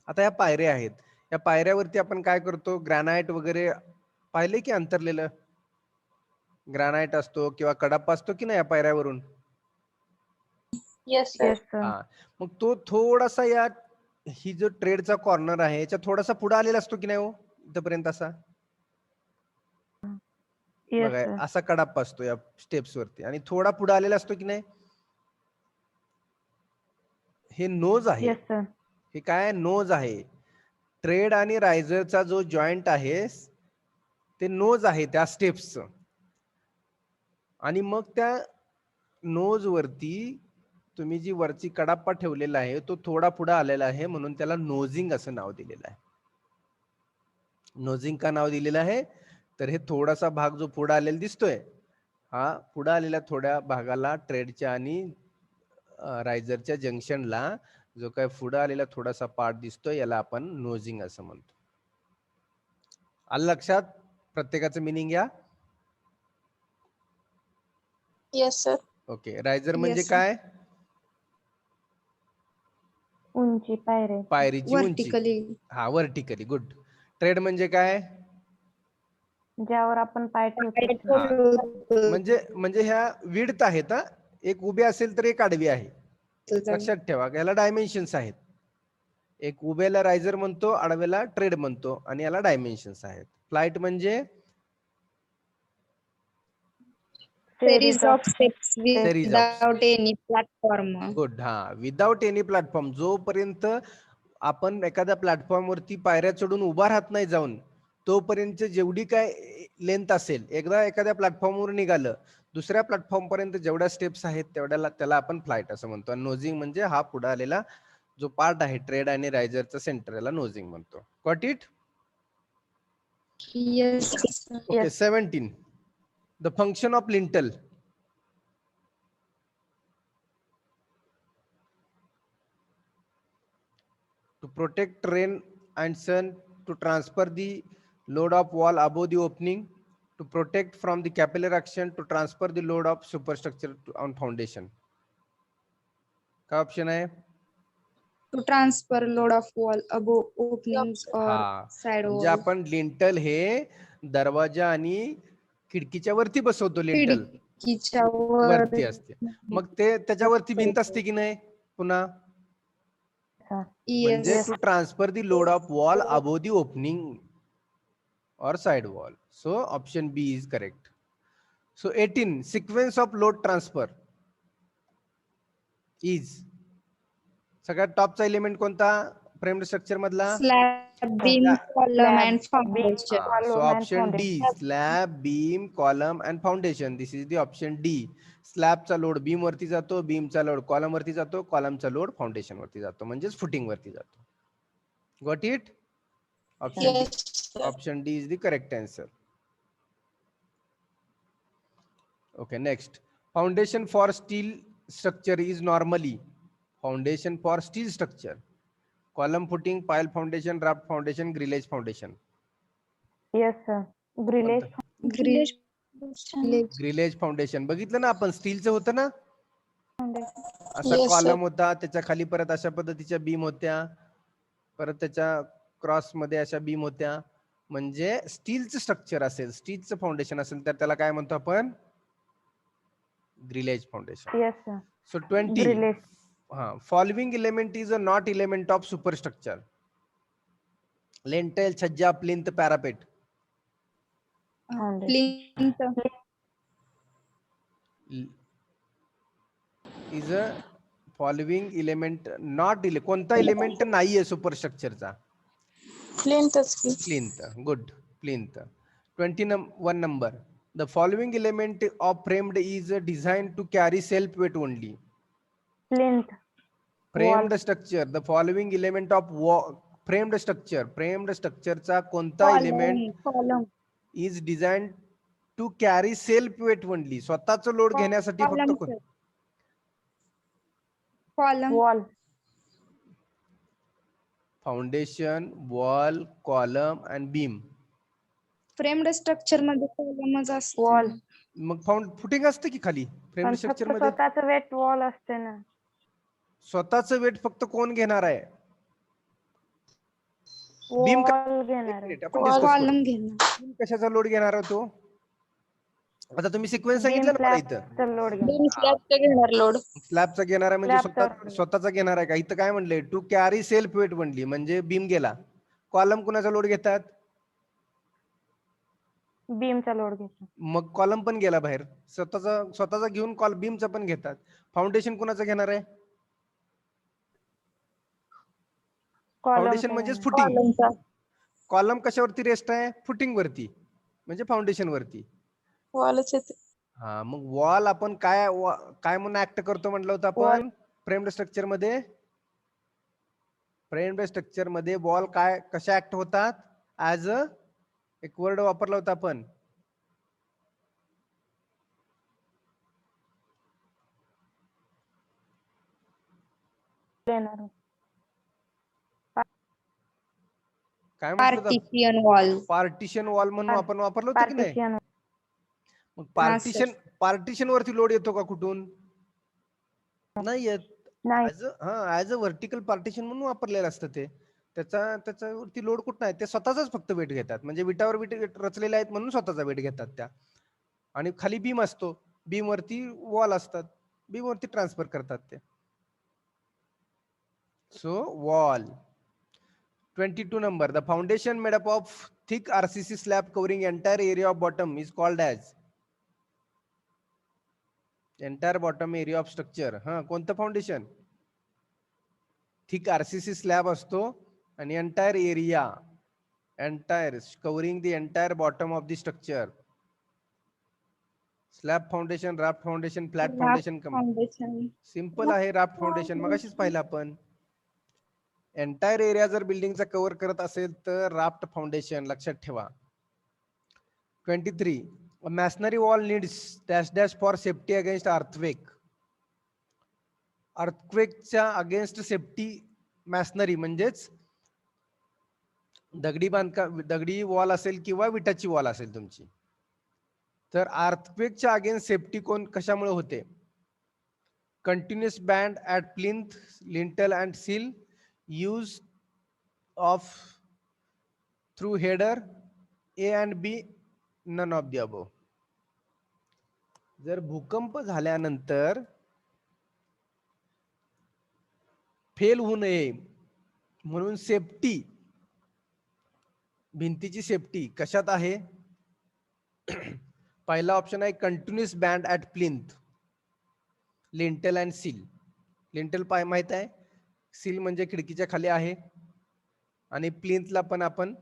आता या पायऱ्या आहेत, या पायऱ्यावरती आपण काय करतो, ग्रॅनाइट वगैरे पाहिले की अंतरलेलं ग्रॅनाइट असतो किंवा कडापा असतो की नाही या पायऱ्यावरून. Yes sir. Yes sir. हा, मग तो थोडासा ही जो ट्रेडचा कॉर्नर आहे याच्या थोडासा पुढे आलेला असतो की नाही हो, इथपर्यंत असा. येस बघा, सर. असा कडापा असतो या स्टेप्स वरती, आणि थोडा पुढे आलेला असतो की नाही. हे नोज आहे. Yes sir. हे काय नोज आहे. ट्रेड आणि रायझरचा जो जॉइंट आहे ते नोज आहे त्या स्टेप्सचं. आणि मग त्या नोज वरती तुम्ही जी वरची कडापा ठेवलेला आहे तो थोडा पुढे आलेला आहे, म्हणून त्याला नोजिंग असं नाव दिलेलं आहे. नोजिंग का नाव दिलेलं आहे, तर हे थोडासा भाग जो पुढे आलेला दिसतोय, हा पुढे आलेल्या थोड्या भागाला ट्रेडच्या आणि रायझरच्या जंक्शनला जो काय पुढे आलेला थोडासा पार्ट दिसतोय याला आपण नोजिंग असं म्हणतो. आलं लक्षात प्रत्येकाचं मिनिंग या. Yes sir. ओके. रायझर म्हणजे Yes, sir. काय? उंची पायऱ्या. पायरीची उंची. वर्टिकली. हा, वर्टिकली. गुड. ट्रेड म्हणजे काय? ज्यावर आपण पाय ठेवतो. हा. म्हणजे ह्या विड्थ आहेत. हा, एक उभी असेल तर एक आडवी आहे. लक्षात ठेवा, याला डायमेन्शन्स आहेत. एक उभ्याला रायझर म्हणतो, आडव्याला ट्रेड म्हणतो, आणि याला डायमेन्शन्स आहेत. फ्लाइट म्हणजे Series of steps Series of. without any platform. Good. हा, विदाउट एनी प्लॅटफॉर्म. जोपर्यंत आपण एखाद्या प्लॅटफॉर्म वरती पायऱ्या चढून उभा राहत नाही जाऊन, तोपर्यंत जेवढी काय लेंथ असेल, एकदा एखाद्या प्लॅटफॉर्मवर निघालं, दुसऱ्या प्लॅटफॉर्म पर्यंत जेवढ्या स्टेप्स आहेत तेवढ्याला त्याला आपण फ्लाइट असं म्हणतो. आणि नोजिंग म्हणजे हा पुढे आलेला जो पार्ट आहे ट्रेड आणि रायझरचा सेंटर, याला नोजिंग म्हणतो. Got it? Yes. Okay. 17. The function of lintel. To protect rain and sun, to transfer the load of wall above the opening, to protect from the capillary action, to transfer the load of superstructure on foundation. काय option आहे? To transfer load of wall above openings or हा, side म्हणजे wall. आपण lintel हे दरवाजा आणि खिडकीच्या वरती बसवतो. लिंटल खिडकीच्या वरती असते, मग ते त्याच्यावरती भिंत असते की नाही पुन्हा. म्हणजे Yes. To transfer the load of wall above the opening or side wall. So option B is correct. So 18, sequence of load transfer is, सगळ्यात टॉपचा एलिमेंट कोणता फ्रेम स्ट्रक्चर मधला? Slab, beam, column and foundation. So option D, slab, beam, column and foundation. This is the option D. स्लॅबचा load beam वरती जातो, बीमचा load column वरती जातो, कॉलमचा load foundation वरती जातो, म्हणजेच फुटिंग वरती जातो. Got it? Option D is the correct answer. Okay, next. Foundation for steel structure is normally foundation for steel structure, column footing, pile foundation, raft foundation, grillage foundation. Yes sir. Grillage. Grillage foundation बघितलं ना आपण, स्टीलचं होतं ना, असा column होता, त्याच्या खाली परत अशा पद्धतीच्या बीम होत्या, परत त्याच्या क्रॉस मध्ये अशा बीम होत्या. म्हणजे स्टीलचं स्ट्रक्चर असेल, स्टीलचं फाउंडेशन असेल तर त्याला काय म्हणतो आपण? Grillage foundation. Yes sir. So 20. Grillage. Following element is a not element of superstructure: lintel, छज्जा, plinth, parapet. Plinth. Is a following element not कोणता एलिमेंट नाहीये सुपरस्ट्रक्चरचा? प्लिंथच की. Plinth. Good. Plinth. 21 number. The following element of framed is designed to carry self weight only. Plinth. Framed structure. The following element of framed structure. Framed structure चा कोणता element column is designed to carry self weight only. स्वतःच load घेण्यासाठी फक्त column wall. Foundation, wall, column and beam. Framed structure मध्ये कॉलमच असतो. Wall. मग footing असते की खाली पण फ्रेम्ड फक्त स्ट्रक्चर मध्ये. स्वतःच वेट वॉल असते ना. स्वतःच वेट फक्त कोण घेणार आहे? बीम वॉल घेणार आहे. आपण डिस्कस करू. कॉलम घेणार. बीम कशाचा लोड घेणार आहे तो? आता तुम्ही सिक्वेन्स सांगितलं ना मला इथं. स्लॅबचा लोड घ्या. बीम स्लॅबचा घेणार लोड. स्लॅबचा घेणार आहे म्हणजे स्लॅबचा स्वतःचा घेणार आहे का? इथं काय म्हणलंय? टू कॅरी सेल्फ वेट बनली म्हणजे बीम गेला. कॉलम कुणाचा लोड घेतात? बीमचा लोड घेतो. मग कॉलम पण गेला बाहेर. स्वतःचा घेऊन बीमचा पण घेतात. फाउंडेशन कुणाचं घेणार आहे? फाउंडेशन म्हणजे फुटिंग. कॉलमचा. कॉलम कशावरती रेस्ट आहे? फुटिंग वरती म्हणजे फाउंडेशन वरती. वॉलच येते. हा, मग वॉल आपण काय म्हणून ऍक्ट करतो म्हटलं होतं आपण फ्रेम्ड स्ट्रक्चर मध्ये? फ्रेम्ड स्ट्रक्चर मध्ये वॉल कशा ऍक्ट होतात? ऍज अ एक वर्ड वापरला होता आपण. देणार. काय म्हटलं? Partition wall. पार्टिशन वॉल म्हणून आपण वापरलं होतं की नाही? पार्टिशन. मग पार्टिशन वरती लोड येतो का कुठून? नाही येत. नाही. ऍज अ व्हर्टिकल पार्टिशन म्हणून वापरलेलं असतं ते. त्याच्यावरती लोड कुठं नाही. ते स्वतःच फक्त वेट घेतात. म्हणजे विटावर विट रचलेले आहेत म्हणून स्वतःचा वेट घेतात त्या. आणि खाली बीम असतो. बीम वरती वॉल असतात. बीम वरती ट्रान्सफर करतात ते. So wall. 22 number. The foundation made up of thick RCC slab covering entire area of bottom is called as entire bottom area of structure. कोणतं फाउंडेशन? थिक RCC स्लॅब असतो आणि entire covering the entire bottom of the structure. Slab foundation, raft foundation, flat foundation. Simple आहे raft foundation. मगाशीच पाहिलं आपण. Entire area जर बिल्डिंगचा cover करत असेल तर राफ्ट फाउंडेशन लक्षात ठेवा. 23. A masonry wall needs dash for safety against earthquake. अर्थक्वेकच्या अगेन्स्ट सेफ्टी मॅसनरी म्हणजेच दगडी वॉल असेल किंवा विटाची वॉल असेल तुमची, तर अर्थक्वेकच्या अगेन्स्ट सेफ्टी कशामुळे होते? Continuous band at plinth, lintel and sill, use of through header, A and B, none of the above. जर भूकंप झाल्यानंतर फेल होऊ नये म्हणून सेफ्टी, भिंतीची सेफ्टी कशात आहे? पहिला ऑप्शन आहे continuous band at plinth, lintel and seal. Lintel माहित आहे, सील म्हणजे खिडकीच्या खाली आहे, आणि प्लिंथला पण आपण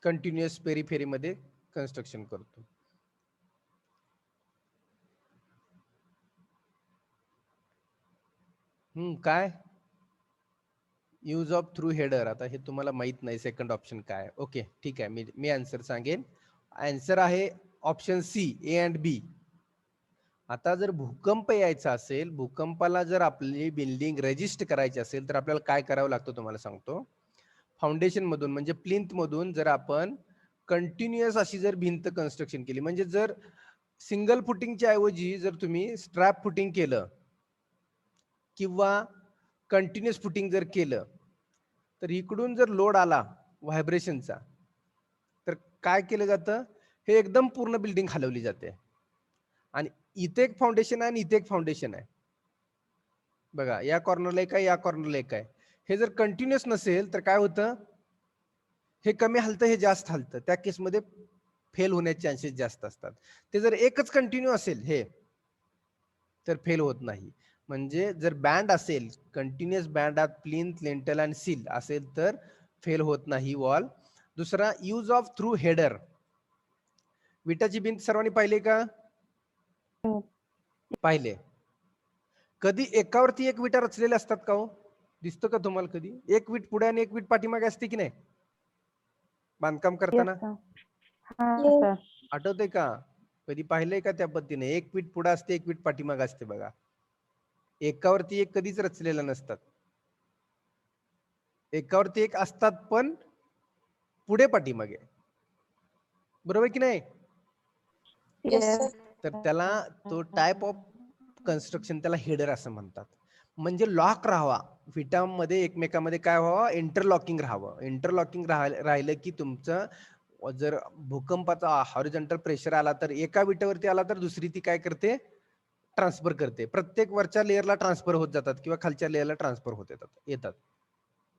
कंटिन्युअस पेरिफेरी मध्ये कन्स्ट्रक्शन करतो. काय? Use of through header. आता हे तुम्हाला माहित नाही सेकंड ऑप्शन काय. ओके ठीक आहे, मी आन्सर सांगेन. आन्सर आहे ऑप्शन सी, ए अँड बी. आता जर भूकंप यायचा असेल, भूकंपाला जर आपली बिल्डिंग रेजिस्ट करायची असेल तर आपल्याला काय करावं लागतं तुम्हाला सांगतो. फाउंडेशन मधून म्हणजे प्लिंथ मधून जर आपण कंटिन्युअस अशी जर भिंत कन्स्ट्रक्शन केली, म्हणजे जर सिंगल फुटिंगच्या ऐवजी जर तुम्ही स्ट्रॅप फुटिंग केलं किंवा कंटिन्युअस फुटिंग जर केलं, तर इकडून जर लोड आला व्हायब्रेशनचा, तर काय केलं जातं? हे एकदम पूर्ण बिल्डिंग हलवली जाते. आणि इथे एक फाउंडेशन आहे आणि इथे एक फाउंडेशन आहे बघा, या कॉर्नरला एक आहे, या कॉर्नरला एक आहे. हे जर कंटिन्युअस नसेल तर काय होतं? हे कमी हलतं, हे जास्त हलतं. त्या केसमध्ये फेल होण्याचे चान्सेस जास्त असतात. ते जर एकच कंटिन्यू असेल हे, तर फेल होत नाही. म्हणजे जर बँड असेल, कंटिन्युअस बँड आत प्लिंथ, लिंटल अँड सील असेल तर फेल होत नाही वॉल. दुसरा यूज ऑफ थ्रू हेडर. विटाची भिंत सर्वांनी पाहिले का? हो. पाहिले. कधी एकावरती एक विटा रचलेल्या असतात का हो? दिसतं का तुम्हाला कधी? एक वीट पुढे आणि एक वीट पाठीमागे असते की नाही बांधकाम करताना? Yes, sir. हा Yes. सर. आठवतंय का? कधी पाहिलंय का त्या पद्धतीने? एक वीट पुढे असते, एक वीट पाठीमागे असते बघा. एकावरती एक कधीच रचलेल्या नसतात. एकावरती एक असतात पण पुढे पाठीमागे. बरोबर की नाही? Yes, Yes. sir. तर त्याला तो टाइप ऑफ कन्स्ट्रक्शन त्याला हेडर असं म्हणतात. म्हणजे लॉक राहावा विटामध्ये एकमेकांमध्ये, काय व्हावं? इंटरलॉकिंग राहावं. इंटरलॉकिंग राहिलं की तुमचं जर भूकंपाचा हॉरिझॉन्टल प्रेशर आला तर एका विटेवरती आला तर दुसरी ती काय करते? ट्रान्सफर करते. प्रत्येक वरच्या लेअरला ट्रान्सफर होत जातात किंवा खालच्या लेअरला ट्रान्सफर होत येतात.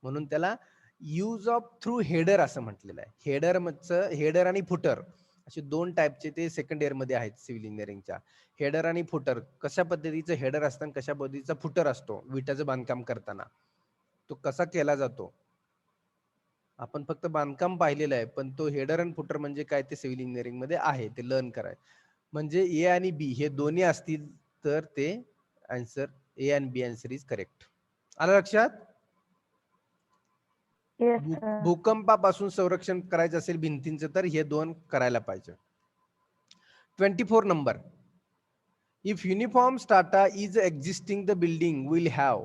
म्हणून त्याला यूज ऑफ थ्रू हेडर असं म्हटलेलं आहे. हेडर आणि फुटर असे दोन टाईपचे ते सेकंड इयर मध्ये आहेत सिव्हिल इंजिनिअरिंगच्या. हेडर आणि फुटर, कशा पद्धतीचं हेडर असतं आणि कशा पद्धतीचा फुटर असतो विटाचं बांधकाम करताना, तो कसा केला जातो. आपण फक्त बांधकाम पाहिलेलं आहे, पण तो हेडर आणि फुटर म्हणजे काय ते सिव्हिल इंजिनिअरिंग मध्ये आहे, ते लर्न कराय. म्हणजे ए आणि बी हे दोन्ही असतील तर ते आन्सर ए आणि बी आन्सर इज करेक्ट. आलं लक्षात? Yes, sir. भूकंपापासून संरक्षण करायचं असेल भिंतींचं तर हे दोन करायला पाहिजे. 24 number. If uniform strata is existing, the building will have.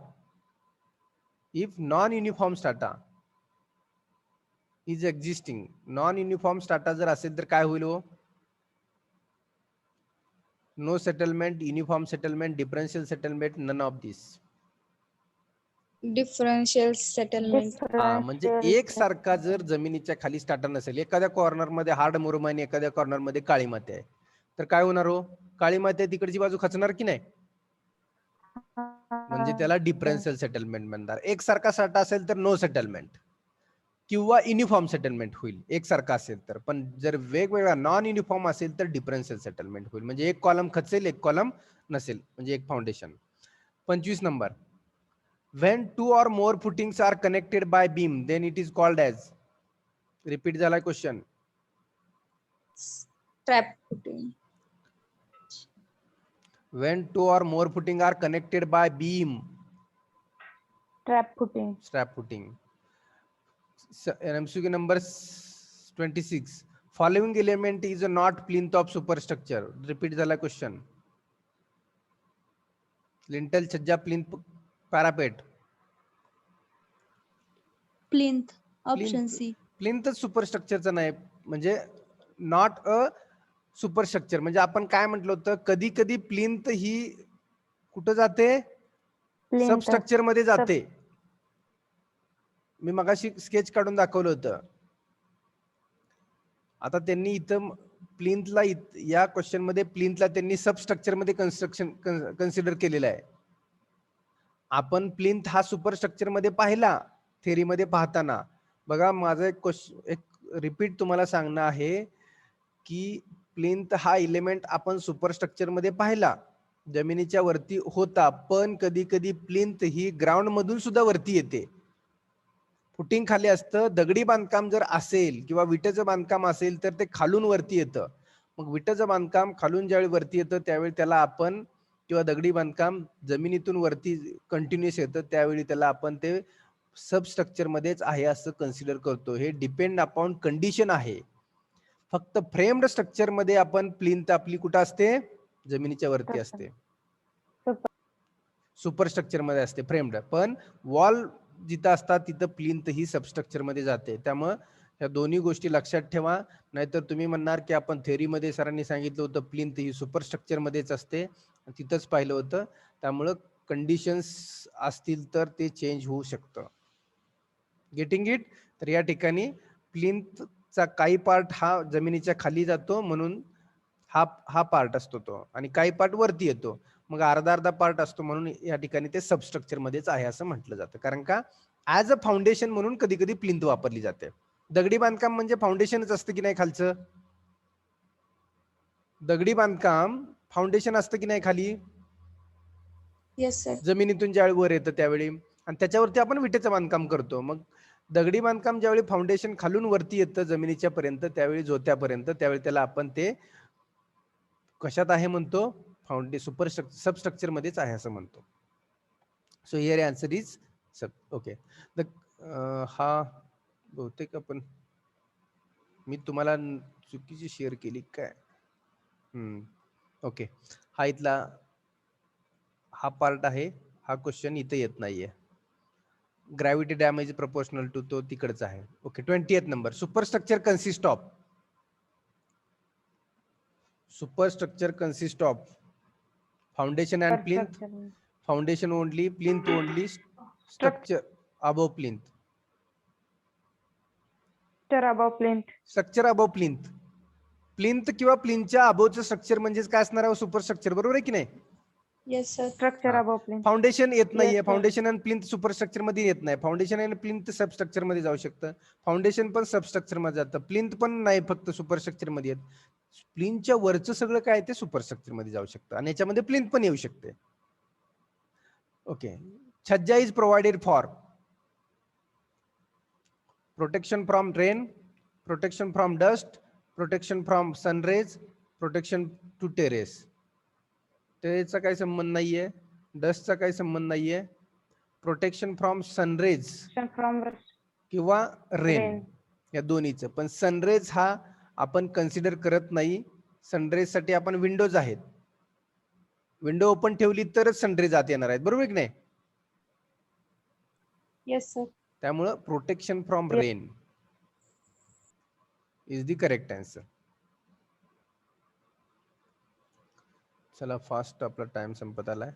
If non-uniform strata is existing, non-uniform strata जर असेल तर काय होईल हो? No settlement, uniform settlement, differential settlement, none of this. Differential settlement. म्हणजे Differential एक सारखा जर जमिनीच्या खाली स्टार्टर नसेल, एखाद्या कॉर्नर मध्ये हार्ड मुरुम आणि एखाद्या कॉर्नर मध्ये काळी माती आहे, तर काय होणार हो? काळी माती आहे तिकडची बाजू खचणार की नाही? म्हणजे त्याला डिफरन्शियल सेटलमेंट म्हणतात. एक सारखा साठा असेल तर नो सेटलमेंट किंवा युनिफॉर्म सेटलमेंट होईल एकसारखा असेल तर. पण जर वेगवेगळा नॉन युनिफॉर्म असेल तर डिफरन्शियल सेटलमेंट होईल. म्हणजे एक कॉलम खचेल, एक कॉलम नसेल, म्हणजे एक foundation. 25 number. When two or more footings are connected by beam, then it is called as. Repeat झाला question. Trap footing. When two or more footing are connected by beam. Trap footing. Strap footing. MCQ number 26. Following element is not plinth of superstructure. Repeat झाला question. Lintel, छज्जा, plinth, parapet. Plinth. Option C. Plinth सुपरस्ट्रक्चरचं नाही, म्हणजे not a superstructure. म्हणजे आपण काय म्हटलं होतं, कधी कधी प्लिंथ ही कुठं जाते? सबस्ट्रक्चर मध्ये जाते. मी मगाशी स्केच काढून दाखवलं होतं. आता त्यांनी इथं प्लिंथला, या क्वेश्चन मध्ये प्लिंथला त्यांनी सबस्ट्रक्चर मध्ये कन्स्ट्रक्शन कन्सिडर केलेलं आहे. आपण प्लिंथ हा सुपरस्ट्रक्चर मध्ये पाहिला थेअरीमध्ये पाहताना. बघा माझं एक रिपीट तुम्हाला सांगणं आहे की प्लिंथ हा एलिमेंट आपण सुपरस्ट्रक्चर मध्ये पाहिला, जमिनीच्या वरती होता, पण कधी कधी प्लिंथ ही ग्राउंड मधून सुद्धा वरती येते. फुटिंग खाली असतं. दगडी बांधकाम जर असेल किंवा विटेचं बांधकाम असेल तर ते खालून वरती येतं. मग विटेचं बांधकाम खालून ज्यावेळी वरती येतं त्यावेळी त्याला आपण, किंवा दगडी बांधकाम जमिनीतून वरती कंटिन्युअस येतं त्यावेळी त्याला आपण ते सबस्ट्रक्चर मध्येच आहे असं कन्सिडर करतो. हे डिपेंड अपॉन कंडिशन आहे. फक्त फ्रेम्ड स्ट्रक्चर मध्ये आपण प्लिंथ आपली कुठं असते? जमिनीच्या वरती असते. सुपरस्ट्रक्चर मध्ये असते फ्रेम्ड. पण वॉल जिथं असतात तिथं प्लिंथ ही सबस्ट्रक्चर मध्ये जाते. त्यामुळे ह्या दोन्ही गोष्टी लक्षात ठेवा. नाहीतर तुम्ही म्हणणार की आपण थेअरीमध्ये सरांनी सांगितलं होतं प्लिंथ ही सुपरस्ट्रक्चर मध्येच असते, तिथंच पाहिलं होतं. त्यामुळं कंडिशन्स असतील तर ते चेंज होऊ शकतं. Getting it? तर या ठिकाणी प्लिंथचा काही पार्ट हा जमिनीच्या खाली जातो म्हणून हा पार्ट असतो तो, आणि काही पार्ट वरती येतो, मग अर्धा अर्धा पार्ट असतो, म्हणून या ठिकाणी ते सबस्ट्रक्चर मध्येच आहे असं म्हटलं जातं. कारण का ऍज अ फाउंडेशन म्हणून कधी कधी प्लिंथ वापरली जाते. दगडी बांधकाम म्हणजे फाउंडेशनच असतं की नाही खालचं? दगडी बांधकाम फाउंडेशन असतं की नाही खाली? Yes, sir. जमिनीतून ज्यावेळी वर येतं त्यावेळी, आणि त्याच्यावरती आपण विटेचं बांधकाम करतो. मग दगडी बांधकाम ज्यावेळी फाउंडेशन खालून वरती येतं जमिनीच्या पर्यंत, त्यावेळी झोत्यापर्यंत, त्यावेळी त्याला आपण ते कशात आहे म्हणतो, सबस्ट्रक्चर मध्येच आहे असं म्हणतो. So here answer is okay. हा बहुतेक आपण, मी तुम्हाला चुकीची शेअर केली काय? ओके, हा इथला हा पार्ट आहे, हा क्वेश्चन इथे येत नाहीये. ग्रॅव्हिटी डॅमेज प्रपोर्शनल टू तो तिकडचा आहे. Okay, 20th number. Superstructure consist of foundation and plinth, Structure. Foundation only, plinth only, structure above plinth. Structure above plinth. Structure above plinth. Plinth किंवा प्लिंथच्या अबवचं स्ट्रक्चर म्हणजेच काय असणार आहे? सुपरस्ट्रक्चर, बरोबर आहे की नाही? Yes, sir. Structure हा. above plinth. फाउंडेशन येत नाहीये. Yes, sir. फाउंडेशन आणि प्लिंथ सुपरस्ट्रक्चर मध्ये येत नाही. फाउंडेशन आणि प्लिंथ सबस्ट्रक्चर मध्ये जाऊ शकतं. फाउंडेशन पण सबस्ट्रक्चर मध्ये जातं. प्लिंथ पण नाही फक्त सुपरस्ट्रक्चर मध्ये येत. प्लिंथच्या वरचं सगळं काय ते सुपरस्ट्रक्चर मध्ये जाऊ शकतं, आणि याच्यामध्ये प्लिंथ पण येऊ शकते. ओके, छज्जा is provided for protection from rain, protection from dust, protection from sunrays, protection to terrace. टेरेसचा काही संबंध नाहीये, डस्टचा काही संबंध नाहीये. प्रोटेक्शन फ्रॉम सनरेज Protection from किंवा रेन, rain. या दोन्हीचं. पण सनरेज हा आपण कन्सिडर करत नाही. सनरेज साठी आपण विंडोज आहेत, विंडो ओपन ठेवली तरच सनरेज आत येणार आहेत, बरोबर की नाही? Yes, sir. त्यामुळं protection from rain is the correct answer. चला फास्ट, आपला टाइम संपत आलाय.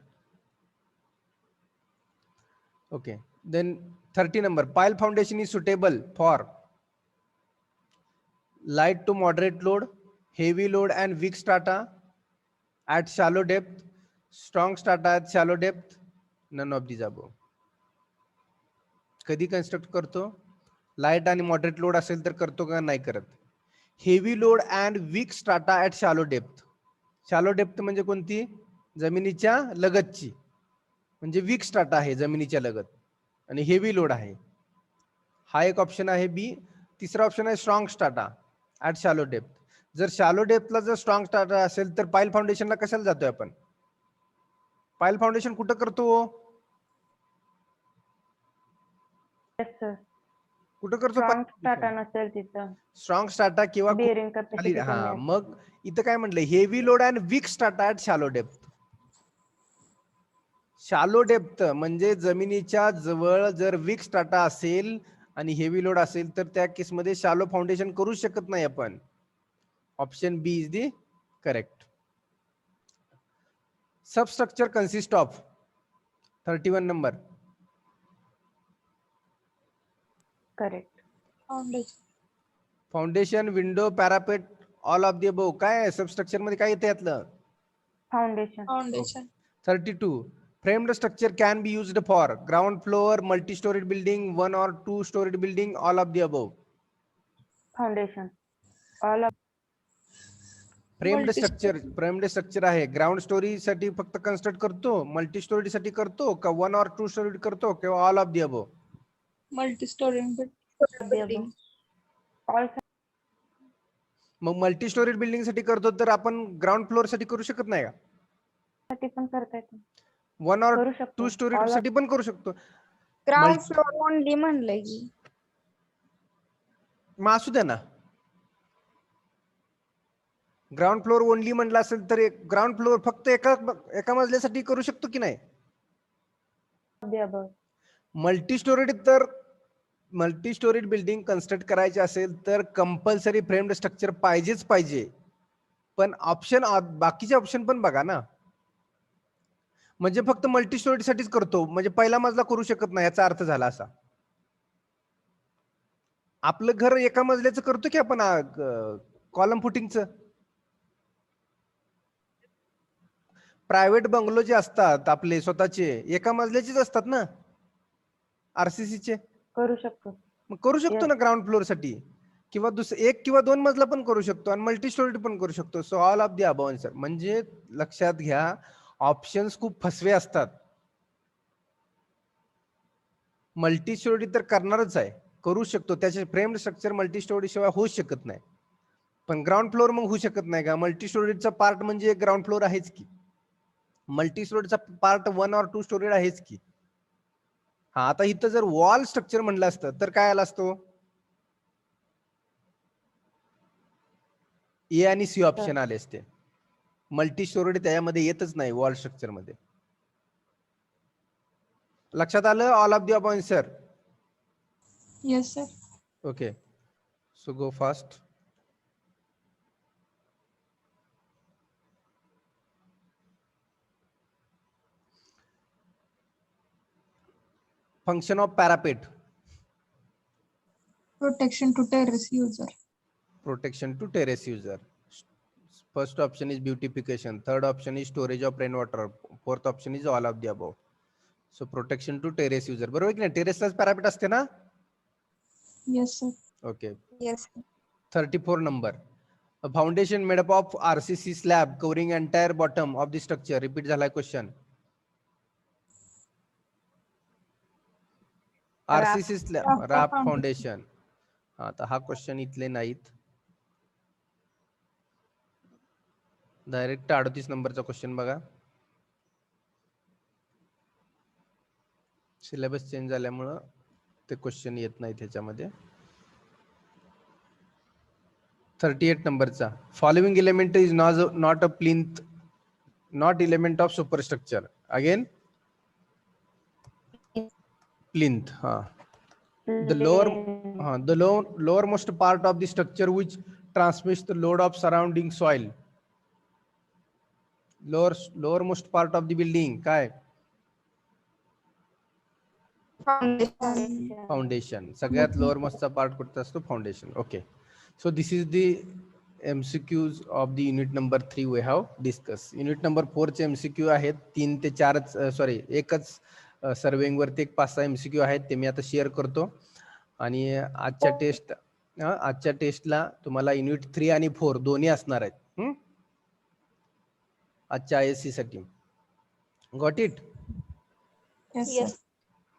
Okay, then 30 number. Pile foundation is suitable for light to moderate load, heavy load and weak strata at shallow depth, strong strata at shallow depth, none of these above. कधी construct करतो? Light आणि moderate load असेल तर करतो का नाही करत? Heavy load and weak strata at shallow depth. Shallow depth म्हणजे कोणती? जमिनीच्या लगतची, म्हणजे वीक स्ट्राटा आहे जमिनीच्या लगत, आणि हेवी लोड आहे. हा एक ऑप्शन आहे बी. तिसरा ऑप्शन आहे strong strata at shallow depth. जर शॅलो डेप्थला जर स्ट्रॉंग स्ट्राटा असेल तर पाइल फाउंडेशनला कशाला जातोय आपण? पाइल फाउंडेशन कुठं करतो? Yes, sir. कुठं करतो? Strong strata नसेल तिथं. स्ट्रॉंग स्ट्राटा किंवा Bearing खाली. capacity हा, कमी असेल. मग इथं काय म्हटलंय? Heavy load and weak strata at shallow depth. Shallow depth म्हणजे जमिनीच्या जवळ जर वीक स्ट्राटा असेल आणि हेवी लोड असेल तर त्या केसमध्ये शॅलो फाउंडेशन करू शकत नाही आपण. Option B is the correct. Substructure consist of 31 number. Correct. Foundation. Foundation, window, parapet, all of the above. काय सबस्ट्रक्चर मध्ये काय येते यातलं? Foundation. Foundation. 32. Framed structure can be used for ground floor, multi-storied building, 1 or 2 storied building, all of the above. Foundation. All of framed Multi-story. Structure आहे. Ground story साठी फक्त construct करतो, multi storey साठी करतो का 1 or 2 स्टोरी करतो किंवा all of the above? Multi-story the building. above. All मग मल्टी स्टोरीड बिल्डिंग साठी करतो तर आपण ग्राउंड फ्लोर साठी करू शकत नाही का? साठी पण करता येतं. 1 or करू शकतो. 2 स्टोरी All of- साठी पण करू शकतो. Ground Multi- floor only म्हणलंय की. मग असू द्या ना. ग्राउंड फ्लोर ओनली म्हणलं असेल तर ग्राउंड फ्लोर फक्त एका मजल्यासाठी करू शकतो की नाही? the above. Multi storeyed building construct करायचे असेल तर कंपल्सरी फ्रेम्ड स्ट्रक्चर पाहिजेच पाहिजे. पण ऑप्शन, बाकीचे ऑप्शन पण बघा ना. म्हणजे फक्त मल्टी स्टोरी साठीच करतो म्हणजे पहिला मजला करू शकत नाही याचा अर्थ झाला असा. आपलं घर एका मजल्याचं करतो की आपण कॉलम फुटिंगचं. प्रायव्हेट बंगलो जे असतात आपले स्वतःचे एका मजल्याचेच असतात ना, आरसीसीचे. करू शकतो. मग करू शकतो Yes. ना ग्राउंड फ्लोर साठी, किंवा एक किंवा 2 मजला पण करू शकतो आणि मल्टी स्टोरी पण करू शकतो. So all of the above answer. म्हणजे लक्षात घ्या, ऑप्शन्स खूप फसवे असतात. मल्टी स्टोरी तर करणारच आहे, करू शकतो. त्याचे फ्रेम स्ट्रक्चर मल्टी स्टोरी शिवाय होऊ शकत नाही. पण ग्राउंड फ्लोअर मग होऊ शकत नाही का? मल्टी स्टोरीचा पार्ट म्हणजे ग्राउंड फ्लोअर आहेच की. मल्टी स्टोरीचा पार्ट 1 और 2 स्टोरी आहेच की. हा, आता इथं जर वॉल स्ट्रक्चर म्हणलं असतं तर काय आला असतो? ए आणि सी ऑप्शन आले असते. मल्टी स्टोरी त्यामध्ये येतच नाही वॉल स्ट्रक्चर मध्ये. लक्षात आलं? All of the above answer. Yes, sir. Okay, so go fast. Function of parapet. Protection to terrace user. Protection to terrace user. First option is beautification. Third option is storage of rainwater. Fourth option is all of the above. So protection to terrace user. बरोबर की नाही? टेरेसलाच parapet असते ना? Yes, sir. Okay. Yes. 34 number. A foundation made up of RCC slab covering entire bottom of the structure. Repeat झालाय question. RCC slab, raft foundation. आता हा question इथले नाहीत. डायरेक्ट 38 नंबरचा क्वेश्चन बघा. सिलेबस चेंज झाल्यामुळं ते क्वेश्चन येत नाही त्याच्यामध्ये. 38 नंबरचा. Following element is not a plinth, not element of superstructure. Again plinth. हा, the lowermost part of the structure which transmits the load of surrounding soil. Lowermost part of the building काय? Foundation. सगळ्यात lowermost चा part कुठचा असतो? Foundation. Okay, so this is the MCQs of the unit number 3 we have discuss. Unit number 4 चे MCQ आहेत 3 ते 4च, sorry एकच surveying वरती एक 5-6 MCQ आहेत. ते मी आता शेअर करतो. आणि आजच्या टेस्टला तुम्हाला युनिट 3 आणि 4 दोन्ही असणार आहेत आजच्या ISC साठी. Got it? Yes, sir.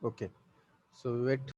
Okay, so weight.